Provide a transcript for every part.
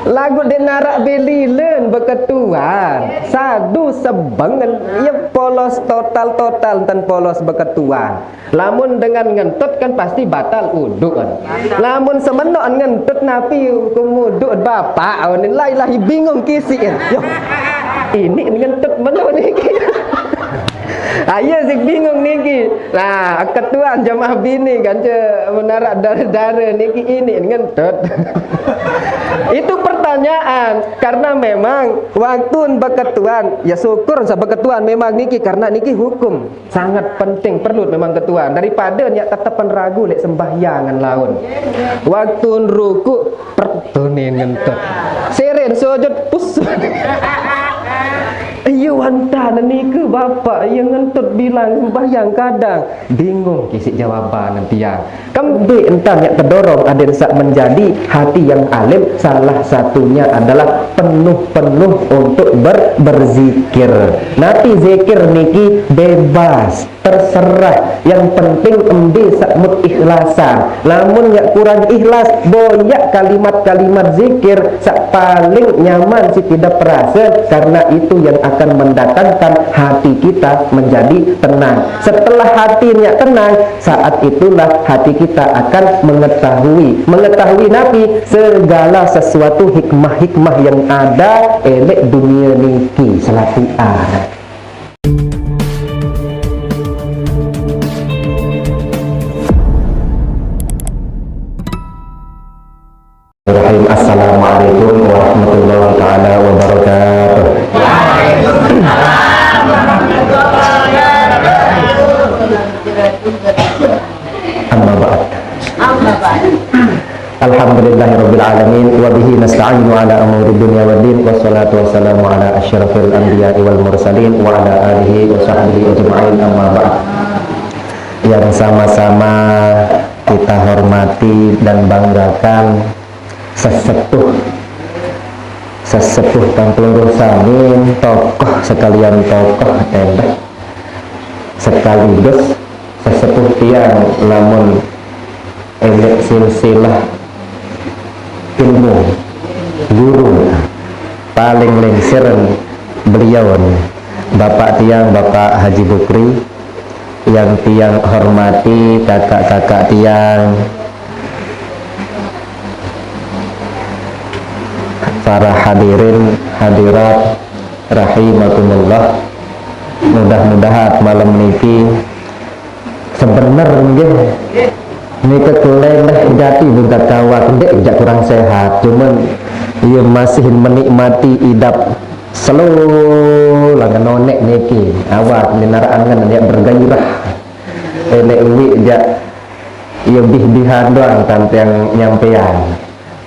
lagu dia narak belilen berketuan sadu sebengen ia polos total dan polos berketuan. Lamun dengan ngentut kan pasti batal uduk kan. Lamun semenok ngentut napi hukum uduk bapak ini lah bingung kisi ya. Yo ini ngentut menok niki. Ayo sih bingung niki. Nah, ketuan jamaah bini kan menarak darah niki ini ngentut. Itu pertanyaan karena memang waktu berketuan ya syukur sa berketuan memang niki karena niki hukum sangat penting perlu memang ketuan daripada nyak tetepan ragu lek sembahyangan laun. Waktu ruku pertunin ngentut. Seren sujud pus. Iya wanta niku bapak yang ngentut bilang sembahyang kadang bingung kisi jawaban nanti ya. Kembali entah yang terdorong ada sak menjadi hati yang alim salah satunya adalah penuh untuk berzikir. Nanti zikir niki bebas terserah yang penting embi sakmut ikhlasan. Namun yang kurang ikhlas banyak kalimat-kalimat zikir sak paling nyaman si tidak perasa karena itu yang akan mendatangkan hati kita menjadi tenang. Setelah hatinya tenang, saat itulah hati kita akan mengetahui nabi segala sesuatu hikmah-hikmah yang ada elek dunia niki selatu ada. Assalamualaikum warahmatullahi taala wabarakatuh. Amma ba'd. Alhamdulillahirabbil alamin wa bihi nasta'inu ala umuri dunya waddin wassalatu wassalamu ala asyrafil anbiya'i wal mursalin wa ala alihi wa sahbihi ajma'in amma ba'd. Yang sama-sama kita hormati dan banggakan sesepuh kang peluru samin tokoh sekalian tokoh sekaligus sesepuh tiang lamun elek silsilah ilmu guru paling lengsiran beliau Bapak tiang Bapak Haji Bukri yang tiang hormati kakak-kakak tiang para hadirin hadirat rahimakumullah. Mudah-mudahan malam niki sebenarnya ini kekeleleh jati bukan kawat tidak kurang sehat cuman ia masih menikmati idap slow langan nonek niki awak minaraangan dia bergairah elek uwi dia ia bih-bihan doang tante yang nyampean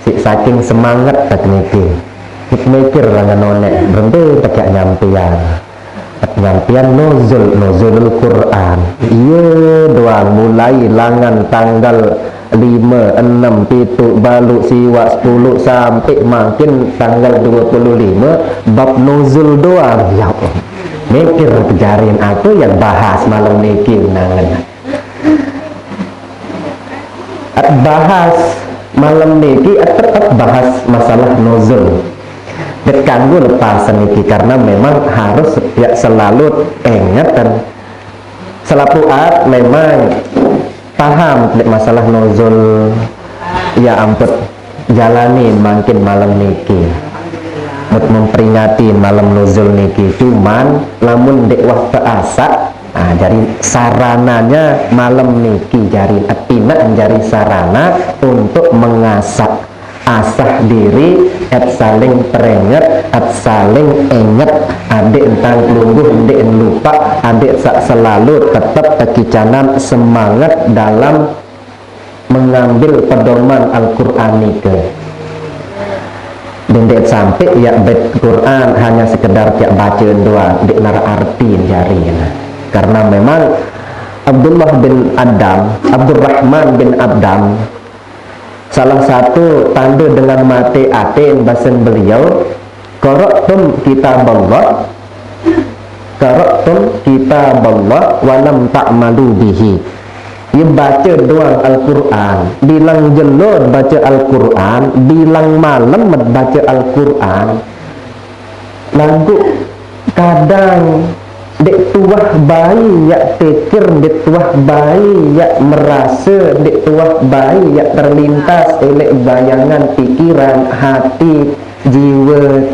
saking semangat tak niki mikir langan nonek berhenti pakai nyampean nuzulul Quran iya doang mulai langan tanggal 5, 6, 7 balu siwa 10 sampai makin tanggal 25 bab nuzul doang ya Allah mikir kejarin apa yang bahas malam niki nangan bahas malam niki tetap bahas masalah nuzul dekanggu lepasan niki karena memang harus ya selalu ingat dan selapuat memang paham masalah nuzul ya ampun jalani makin malam niki memperingati malam nuzul niki cuman lamun dek waktu asak jadi sarananya malam niki jari atina jari sarana untuk mengasah asah diri saling peringat saling ingat adik entang lungguh adik lupa adik selalu tetap kekicanan semangat dalam mengambil pedoman Al-Qur'an itu dan dek sampai ya bait Quran hanya sekedar kayak bacaan doang dek nara arti jari karena memang Abdurrahman bin Adam salah satu tanda dengan mati atin bahasan beliau qara'tum kitaballah walam ta'malu bihi ia baca doang Al-Quran, bilang jelur baca Al-Quran, bilang malam baca Al-Quran. Lagu kadang dek tuah bayi yak pikir, dek tuah bayi yak merasa, dek tuah bayi yak terlintas elek bayangan pikiran hati jiwa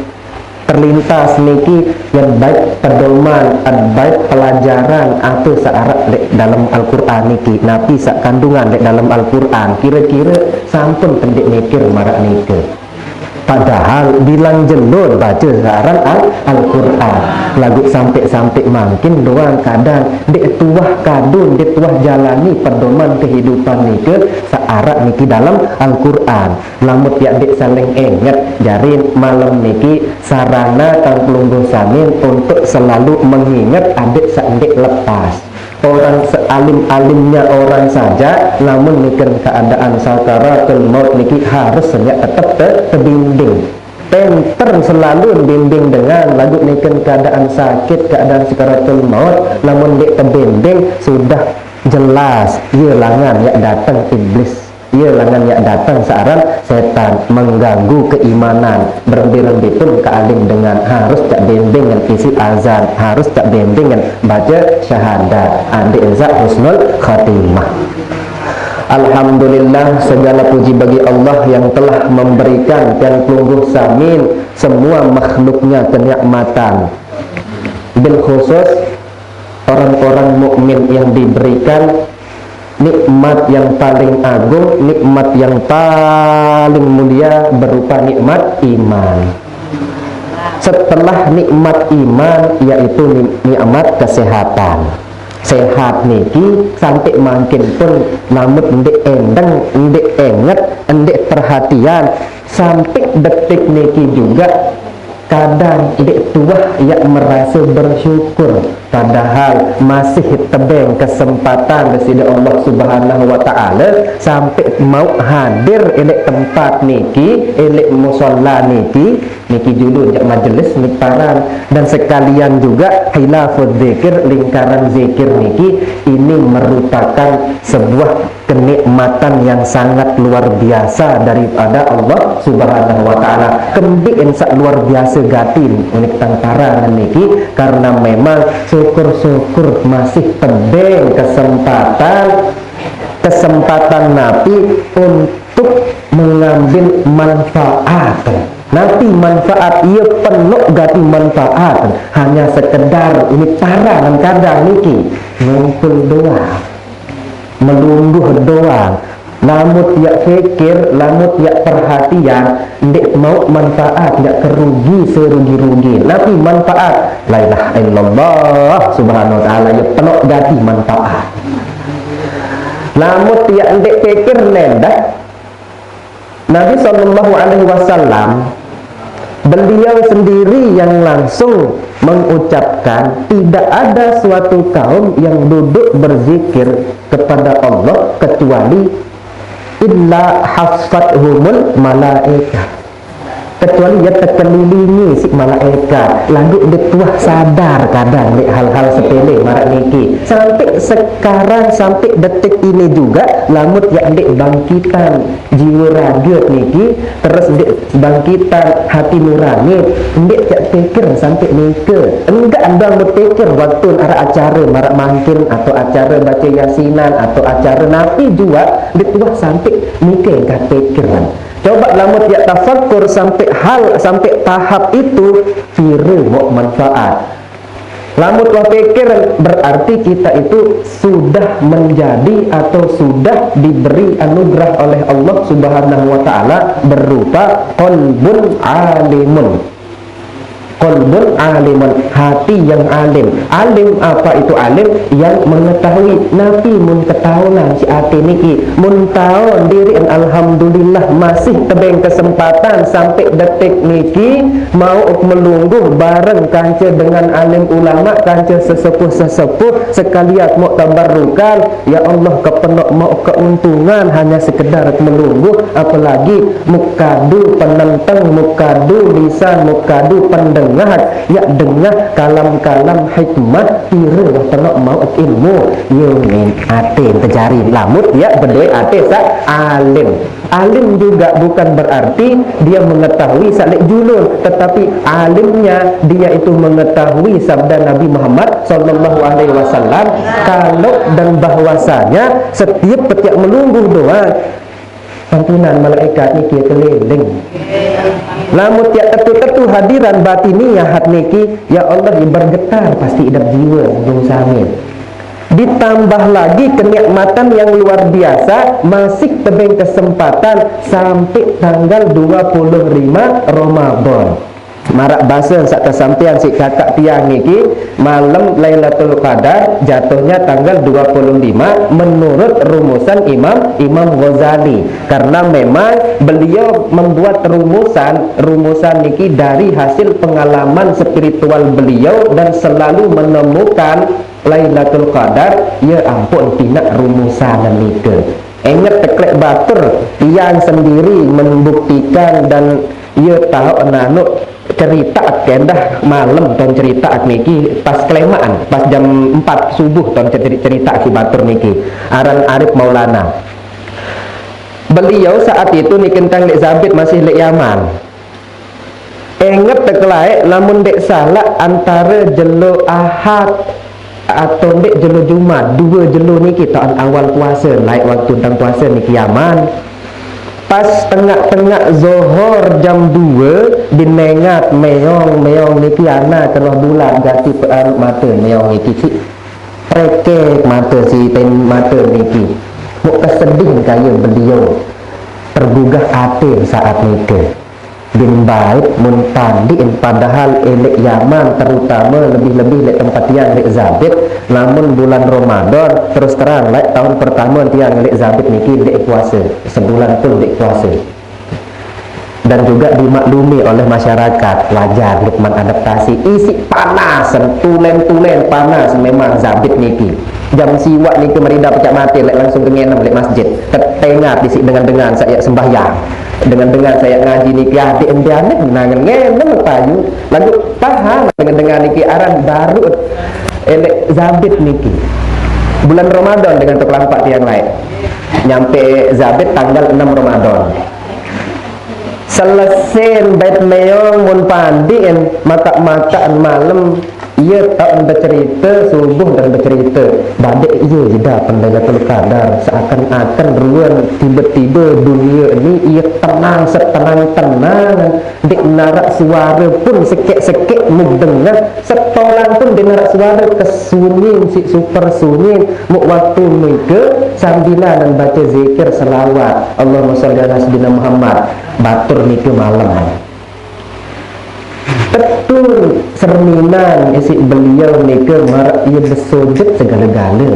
terlintas niki yang baik pedoman, baik pelajaran atau searat dalam Al-Quran niki nabi sak kandungan dalam Al-Quran kira-kira sampun pendek mikir marak niki. Padahal bilang jelur baca searan Al-Quran lagu sampai-sampai makin doang kadang dek tuah kadun, dek tuah jalani pedoman kehidupan niki searat niki dalam Al-Quran. Lamut ya dek saling ingat jarin malam niki sarana kang pelungguh samin untuk selalu mengingat adik sandek lepas. Orang sealim-alimnya orang saja namun niken keadaan sakaratul maut niki harus senyak tetap terbimbing. Penter selalu bimbing dengan lagu niken keadaan sakit, keadaan sakaratul maut namun dik terbimbing sudah jelas ia langan ya datang iblis, ia langan ya datang searan setan mengganggu keimanan. Berembi-rembi pun kealim dengan harus cak bimbing dengan isi azan, harus cak bimbing dengan baca syahadat, adik zat husnul khatimah. Alhamdulillah, segala puji bagi Allah yang telah memberikan dan pelungguh samin semua makhluknya kenikmatan. Bil khusus orang-orang mukmin yang diberikan nikmat yang paling agung, nikmat yang paling mulia berupa nikmat iman. Setelah nikmat iman yaitu nikmat kesehatan. Sehat niki sampai makin pun namun ndek endeng, ndek enget, ndek perhatian sampai detik niki juga kadang dek tuah yang merasa bersyukur padahal masih tebeng kesempatan dari Allah Subhanahu wa taala sampai mau hadir elek tempat niki, elek musalla niki judul jak majelis niparan dan sekalian juga hilafud zikir, lingkaran zikir niki ini merupakan sebuah kenikmatan yang sangat luar biasa daripada Allah Subhanahu wa taala. Kembik sak luar biasa gatin unik tangkaran niki karena memang syukur-syukur masih tebeng kesempatan Nabi untuk mengambil manfaat. Nanti manfaat ia penuh gati manfaat hanya sekedar ini para dan kadang niki ngumpul doa melungguh doang, lamut ya fikir, lamut ya perhatian, ndik mau manfaat, ndak kerugi serugi-rugi. Tapi manfaat, la ilaha illallah subhanahu wa ta'ala ya penuh gati manfaat. Lamut ya ndik fikir nendak. Nabi sallallahu alaihi wasallam beliau sendiri yang langsung mengucapkan tidak ada suatu kaum yang duduk berzikir kepada Allah kecuali illa haffathumul malaikah, kecuali ia terkelilingi si malaikat. Lalu dituah sadar kadang hal-hal sepele marak niki sampai sekarang sampai detik ini juga lamut ya dek bangkitan jiwa raga niki terus dek bangkitan hati nurani dek cak pikir sampai nike enggak ada berpikir waktu ada acara marak mangkin atau acara baca yasinan atau acara nabi juga dituah sampai nike enggak pikiran. Coba lamut ya tafakkur sampai tahap itu firu mau manfaat. Lamut wa pikir berarti kita itu sudah menjadi atau sudah diberi anugerah oleh Allah Subhanahu wa taala berupa qalbun alimun. Qalbun alimun, hati yang alim. Alim apa itu alim? Yang mengetahui. Nabi mun ketahuan si hati niki mun tahu diri alhamdulillah masih tebeng kesempatan sampai detik niki mau melungguh bareng kanca dengan alim ulama, kanca sesepuh sekalian mau tabarrukan ya Allah kepenok mau keuntungan hanya sekedar melungguh apalagi mukadu penentang mukadu lisan, mukadu pendengar, ya dengar kalam-kalam hikmah kira tengok mau ilmu ya min ate terjari lamut ya berdua ate sa alim. Alim juga bukan berarti dia mengetahui salik julun, tetapi alimnya dia itu mengetahui sabda Nabi Muhammad sallallahu alaihi wasallam kalau dan bahwasanya setiap melungguh doa ampunan malaikat niki keliling. Lamun tiap tetu-tetu hadiran batiniyah hat niki ya Allah bergetar pasti idap jiwa dung samin. Ditambah lagi kenikmatan yang luar biasa, masih tebing kesempatan sampai tanggal 25 Ramadan. Marak bahasa sak kesampian si kakak tiang niki malam Lailatul Qadar jatuhnya tanggal 25 menurut rumusan Imam Ghazali, karena memang beliau membuat rumusan niki dari hasil pengalaman spiritual beliau dan selalu menemukan Lailatul Qadar ya ampun tidak rumusan nika. Ingat teklek batur tiang sendiri membuktikan dan ia tahu nanuk cerita kendah malam dan cerita niki pas kelemaan pas jam 4 subuh ton cerita si batur niki aran Arif Maulana. Beliau saat itu ni kentang lek Zabit masih lek Yaman. Ingat teklek namun dek salah antara jelo Ahad atau dek jelo Jumat, dua jelo niki tahun awal puasa naik waktu tentang puasa niki Yaman. Pas tengah-tengah Zohor jam 2 dinengat meong niki ana kena bulan ganti perarut mata meong niki si rekek mata si ten mata niki muk kesedih kaya beliau tergugah hati saat niki bin baik mun tandiin padahal elek Yaman terutama lebih-lebih lek tempat tiang lek Zabit namun bulan Ramadan terus terang lek tahun pertama tiang lek Zabit niki lek puasa sebulan pun lek puasa dan juga dimaklumi oleh masyarakat wajar lukman adaptasi isi panas tulen panas memang Zabit niki jam siwak niki merida pecah mati lek langsung kengenam lek masjid tertengah disik dengan saya sembahyang dengan saya ngaji niki adik endianek nangan ngenem payu lalu paham dengan niki aran baru elek Zabit niki bulan Ramadan dengan terlampat yang lain nyampe Zabit tanggal 6 Ramadan selesai bait meong mun pandiin mata-mataan malam ia tak bercerita subuh dan bercerita badek ia jeda Lailatul Qadar seakan-akan ruan tiba-tiba dunia ini ia tenang setenang-tenang dik narak suara pun sekek-sekek muk dengar setolan pun di narak suara kesunyin si super sunyin muk waktu mika sambilan dan baca zikir selawat Allahumma sholli ala sayyidina Muhammad batur niki malam betul cerminan isi beliau nika marak ia bersujud segala-gala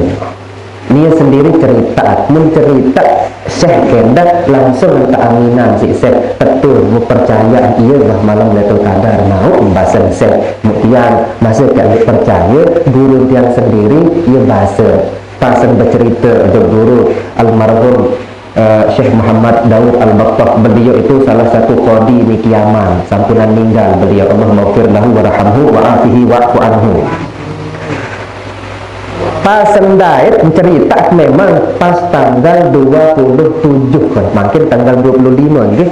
dia sendiri cerita mencerita Syekh Kendah langsung keaminan si Syekh betul mu percaya ia bah malam Lailatul Qadar mau bahasa Syekh kemudian bahasa kali percaya guru dia sendiri ia bahasa pasang bercerita ada guru almarhum Syekh Muhammad Daud Al-Battah beliau itu salah satu qadi di Yaman sampunan meninggal beliau Allah maghfir lahu warhamhu wa afihi wa'fu anhu. Pas sendait cerita memang pas tanggal 27 kan makin tanggal 25 nggih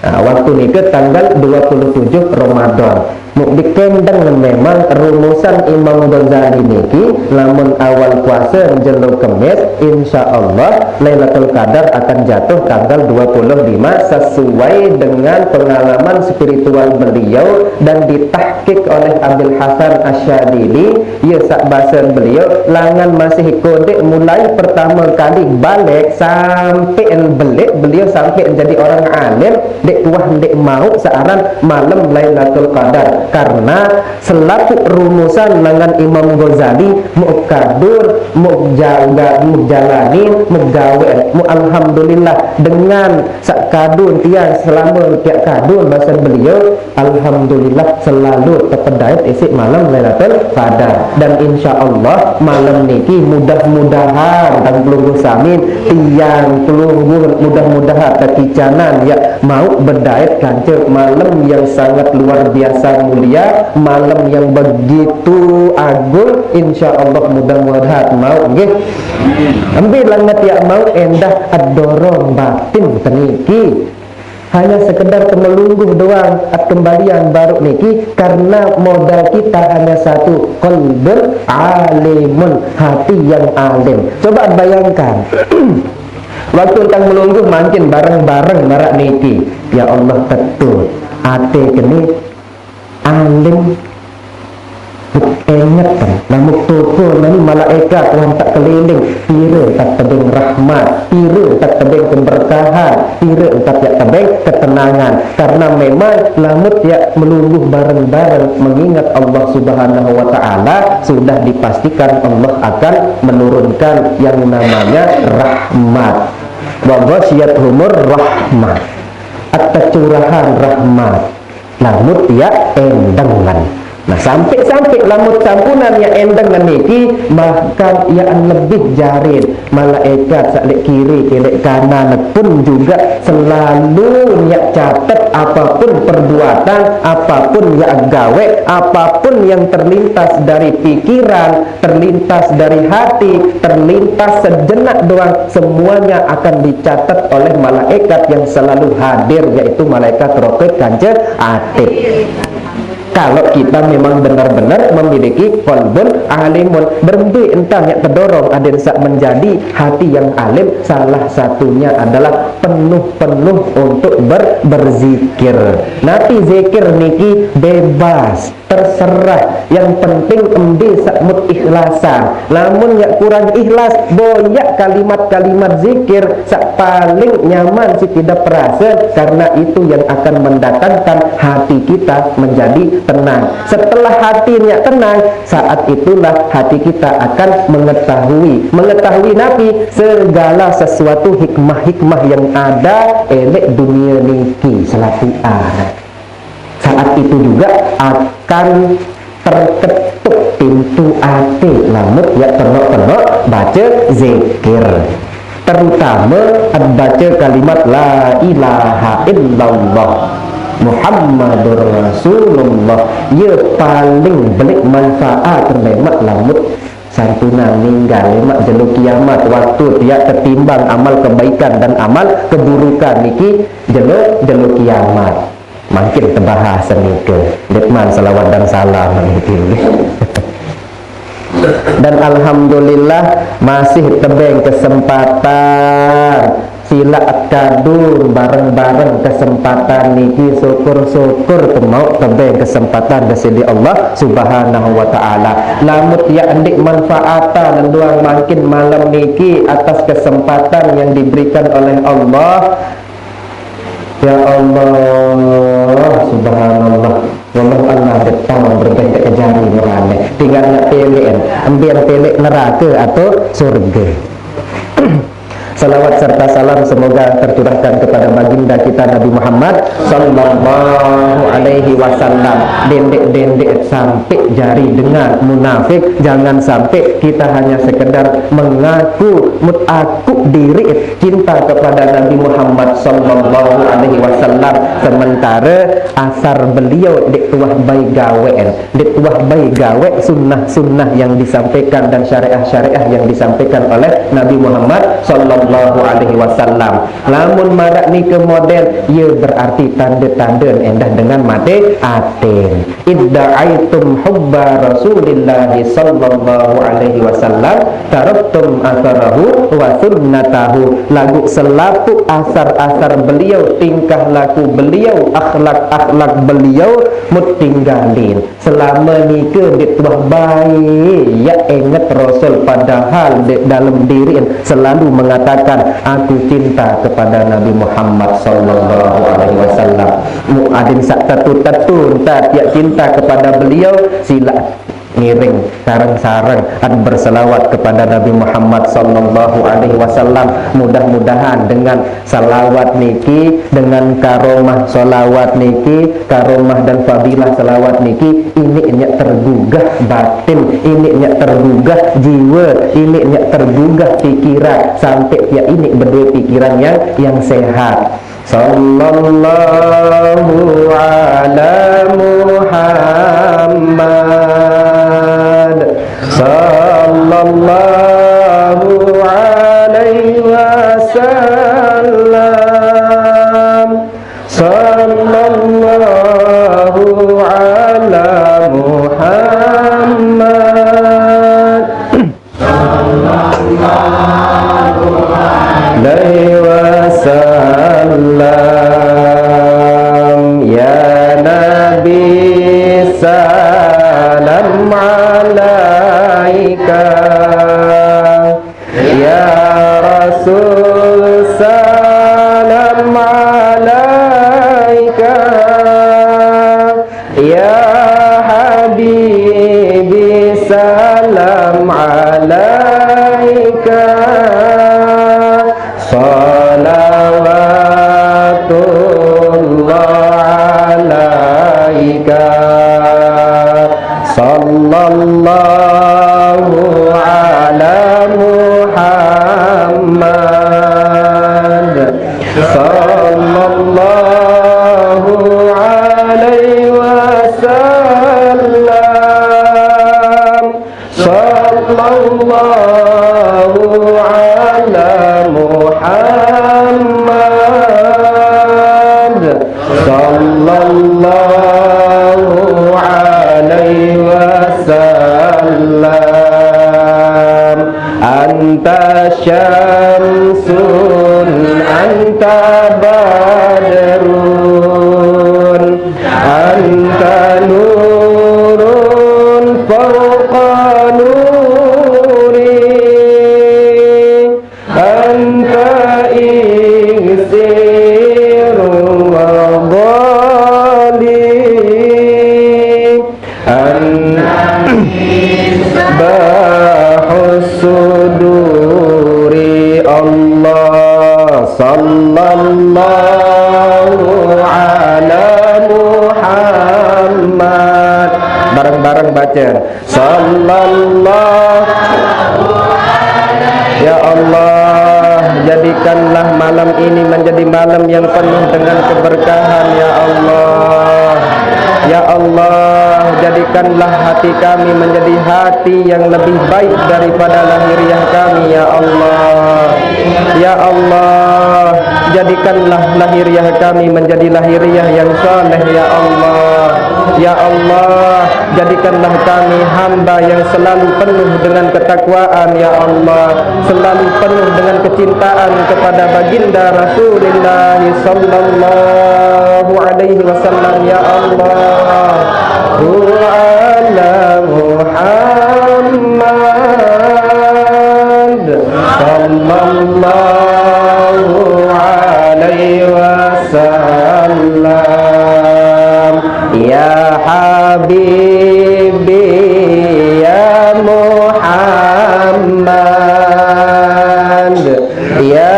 waktu niki tanggal 27 Ramadan muk dikendeng memang rumusan Imam Ghazali niki lamun awal puasa jelo Kemis insyaallah Lailatul Qadar akan jatuh tanggal 25 sesuai dengan pengalaman spiritual beliau dan ditahqiq oleh Abdul Hasan Asyadili ya sak bahasa beliau langan masih kode mulai pertama kali balik sampai belik beliau sampai jadi orang alim dek tuah dek mau searan malam Lailatul Qadar karena selaku rumusan dengan Imam Ghazali mu kadur mu jaga mu jalani mu gawe mu alhamdulillah dengan sak kadun tiang selama tiap kadun bahasa beliau alhamdulillah selalu terpedaya isi malam Lailatul Qadar, dan insya Allah malam niki mudah-mudahan dan pelungguh samin tiang pelungguh mudah-mudahan kekicanan ya mau berdait kancil malam yang sangat luar biasa mulia, malam yang begitu agung, insya Allah mudah-mudahan mau nggih ambil langat ya mau endah adorong batin teniki hanya sekedar kemelungguh doang at kembalian baru niki karena modal kita hanya satu, qalbun alimun, hati yang alim. Coba bayangkan waktu tang melungguh mancin bareng-bareng marak niki, ya Allah betul ate kene alim ingat kan namuk toko nani malaikat yang tak keliling pira tak tebing rahmat, pira tak tebing keberkahan, pira tak ya tebing ketenangan, karena memang lamut ya melungguh bareng-bareng mengingat Allah Subhanahu wa taala, sudah dipastikan Allah akan menurunkan yang namanya rahmat. Wa ghasyiyatuhumur rahmat, atau curahan rahmat lamut ya endengan. Nah sampai lamut sampunan yang endengan niki bahkan yang lebih jarin malaikat salik kiri kelek kanan pun juga selalu nyak catat apapun perbuatan, apapun yang gawe, apapun yang terlintas dari pikiran, terlintas dari hati, terlintas sejenak doang, semuanya akan dicatat oleh malaikat yang selalu hadir, yaitu malaikat raqib kanjeng atid. Kalau kita memang benar-benar memiliki qalbun alimun, berhenti entah yang terdorong ada sak menjadi hati yang alim, salah satunya adalah penuh-penuh untuk berzikir. Nanti zikir niki bebas, terserah, yang penting embi sakmut ikhlasan. Namun yang kurang ikhlas boyak kalimat-kalimat zikir sak paling nyaman si tidak perasa, karena itu yang akan mendatangkan hati kita menjadi tenang. Setelah hatinya tenang, saat itulah hati kita akan mengetahui nabi segala sesuatu hikmah-hikmah yang ada elek dunia niki selaku saat itu juga akan terketuk pintu hati lamut ya tenok-tenok baca zikir, terutama baca kalimat la ilaha illallah Muhammadur Rasulullah, ia paling belik manfaat terlemak lamut santunan ninggal lemak jeluk kiamat waktu dia ketimbang amal kebaikan dan amal keburukan niki jeluk kiamat. Makin terbahas nike Ditman salawat dan salam dan alhamdulillah masih tebeng kesempatan sila kadung bareng-bareng kesempatan niki, syukur-syukur temau tebeng kesempatan dari Allah Subhanahu wa taala. Lamut ya andik manfaatan doang makin malam niki atas kesempatan yang diberikan oleh Allah. Ya Allah subhanallah, wallahu Allah datang berbeda ke jari merane tinggal nak pilih ambil pilih neraka atau surga. Salawat serta salam semoga tercurahkan kepada baginda kita Nabi Muhammad sallallahu alaihi wasallam. Dendek sampai jari dengan munafik, jangan sampai kita hanya sekedar mengaku mutaku diri cinta kepada Nabi Muhammad sallallahu alaihi wasallam, sementara asar beliau dik tuah baik gawe sunnah-sunnah yang disampaikan dan syariah-syariah yang disampaikan oleh Nabi Muhammad sallallahu alaihi wasallam. Lamun marak ni ke model ia berarti tanda-tanda endah dengan mate atin. Idda'aitum hubba Rasulillah sallallahu alaihi wasallam taraktum atharahu wa sunnatahu. Lagu selaku asar-asar beliau, tingkah laku beliau, akhlak-akhlak beliau mut tinggalin. Selama ni ke dituah baik ya ingat Rasul, padahal dalam diri selalu mengatakan mengatakan aku cinta kepada Nabi Muhammad sallallahu alaihi wasallam. Muadzin sak tatu-tatu entah tiak cinta kepada beliau, sila ngiring sarang-sarang dan berselawat kepada Nabi Muhammad sallallahu alaihi wasallam. Mudah-mudahan dengan salawat niki, dengan karomah salawat niki, karomah dan fadilah salawat niki, ini nyak tergugah batin, ini nyak tergugah jiwa, ini nyak tergugah pikiran, sampai ya ini berdua pikiran yang sehat. Sallallahu ala Muhammad, sallallahu alaihi wasallam, sallallahu ala Muhammad, sallallahu alaihi wasallam. Ya Nabi salam alaika, ya Rasul salam alaika, ya Habibi salam alaika, salawatullah alaika, sallallahu ala Muhammad, sallallahu alaihi wasallam, sallallahu ala Muhammad, sallallahu alaihi wasallam. Anta syamsun, anta badrun, anta nurun fawqa nuri, anta iksirun wa dhali, bahus suduri. Allah sallallahu ala Muhammad. Bareng-bareng baca sallallahu. Ya Allah, jadikanlah malam ini menjadi malam yang penuh dengan keberkahan ya Allah. Ya Allah, jadikanlah hati kami menjadi hati yang lebih baik daripada lahiriah kami ya Allah. Ya Allah, jadikanlah lahiriah kami menjadi lahiriah yang saleh ya Allah. Ya Allah, jadikanlah kami hamba yang selalu penuh dengan ketakwaan ya Allah, selalu penuh dengan kecintaan kepada baginda Rasulullah sallallahu alaihi wasallam ya Allah. Ala Muhammad, sallallahu alaihi wasallam. Ya Habibi ya Muhammad, ya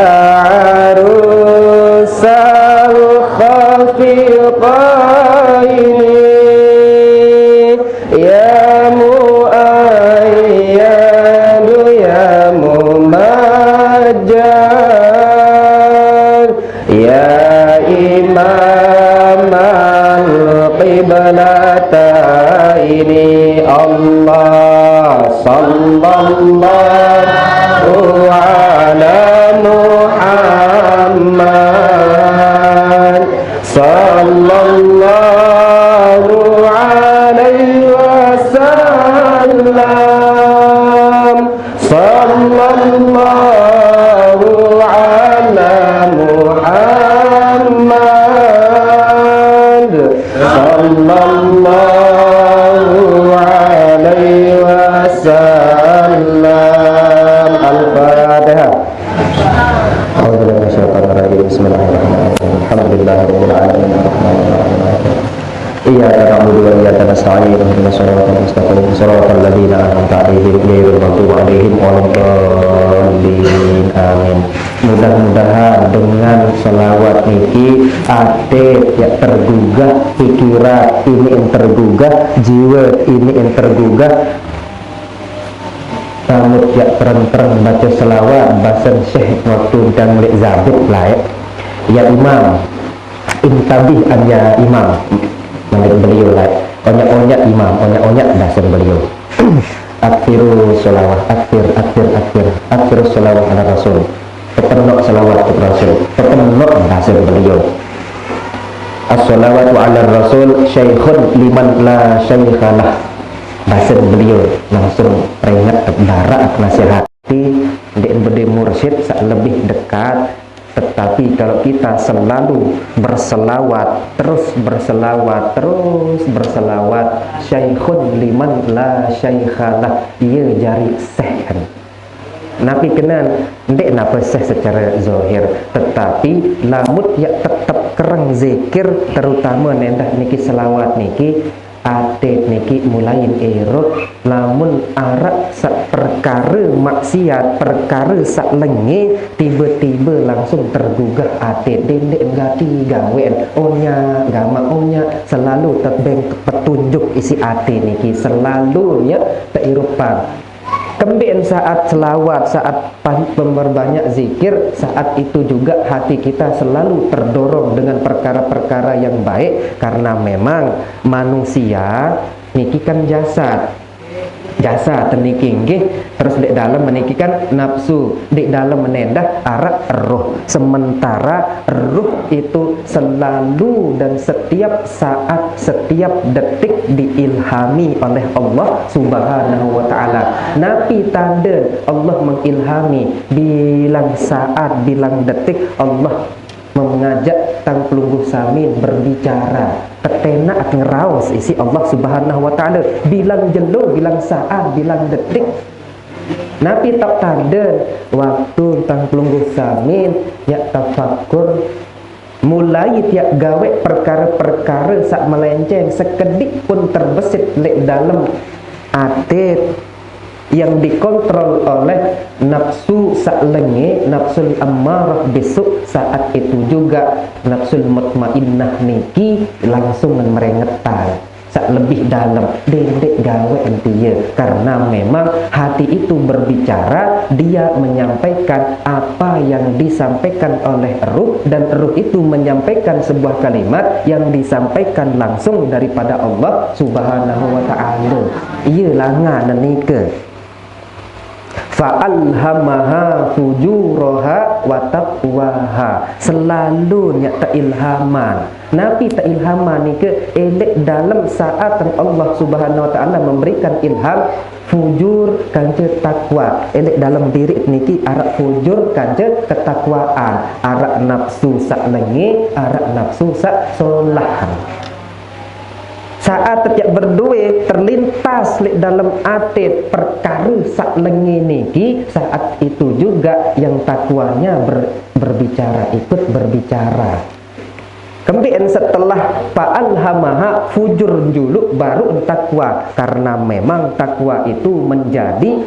arusal khafiqaini, ya muayyadu ya mumajjad, ya imam al-qiblataini. Allah sallallahu ala Muhammad, sallallahu alaihi wasallam, sallallahu ala Muhammad, sallallahu alaihi wasallam. Al-Fatihah. iyyaka na'budu wa iyyaka nasta'in ihdinas siratal mustaqim siratal ladzina an'amta 'alaihim ghairil maghdubi 'alaihim waladdallin. Amin. Mudah-mudahan dengan selawat niki ate ya tergugah pikiran ini yang tergugah, jiwa ini yang tergugah. Namun ya terang-terang baca selawat bahasan syekh waktu dan lek zabit lah ya imam intabih anja imam menurut beliau lah onyak-onyak imam onyak-onyak bahasan beliau akhiru selawat akhir selawat ala rasul pepenok selawat ke rasul pepenok bahasan beliau as-salawatu ala rasul syekhun liman la syeikhalah. Bahasa beliau langsung peringat barak nasihati di bede mursyid sak lebih dekat. Tetapi kalau kita selalu berselawat terus berselawat syekhun liman la syeikhalah ia jari sehkan. Nabi kenal ndek napa seh secara zahir, tetapi lamut ya tetap kereng zikir terutama nendah niki selawat niki atet niki mulain erot lamun arak sak perkara maksiat perkara sak lenge tiba-tiba langsung tergugah atet dendek gati gawen onya gama onya selalu tebeng petunjuk isi atet niki selalu ya teirupan kemudian saat selawat, saat memperbanyak zikir, saat itu juga hati kita selalu terdorong dengan perkara-perkara yang baik karena memang manusia niki kan jasad teniki nggih terus di dalam menikikan nafsu di dalam menendah arak roh sementara roh itu selalu dan setiap saat setiap detik diilhami oleh Allah Subhanahu wa taala. Nabi tanda Allah mengilhami bilang saat bilang detik Allah mengajak tang pelungguh samin berbicara ketenak ngeraus isi Allah Subhanahu wa taala bilang jelo bilang saat bilang detik Nabi tak tanda waktu tang pelungguh samin ya tafakkur mulai tiap gawe perkara-perkara sak melenceng sekedik pun terbesit lek dalam atit yang dikontrol oleh nafsu sak lenge nafsul ammarah besok saat itu juga nafsul mutmainnah niki langsung merengetan sak lebih dalam dendek gawe entiye karena memang hati itu berbicara dia menyampaikan apa yang disampaikan oleh ruh dan ruh itu menyampaikan sebuah kalimat yang disampaikan langsung daripada Allah Subhanahu wa taala ieu langa nika fa'alhamaha fujuraha wa taqwaha selalu nya ilhaman Nabi tak ilhaman ni ke elek dalam saat Allah Subhanahu wa taala memberikan ilham fujur kanca takwa elek dalam diri niki arak fujur kanca ketakwaan arak nafsu sak lengi arak nafsu sak solahan saat setiap berdua terlintas dalam atit perkara sak lengi niki saat itu juga yang takwanya berbicara ikut berbicara kemudian setelah fa'alhamaha fujur dulu baru takwa karena memang takwa itu menjadi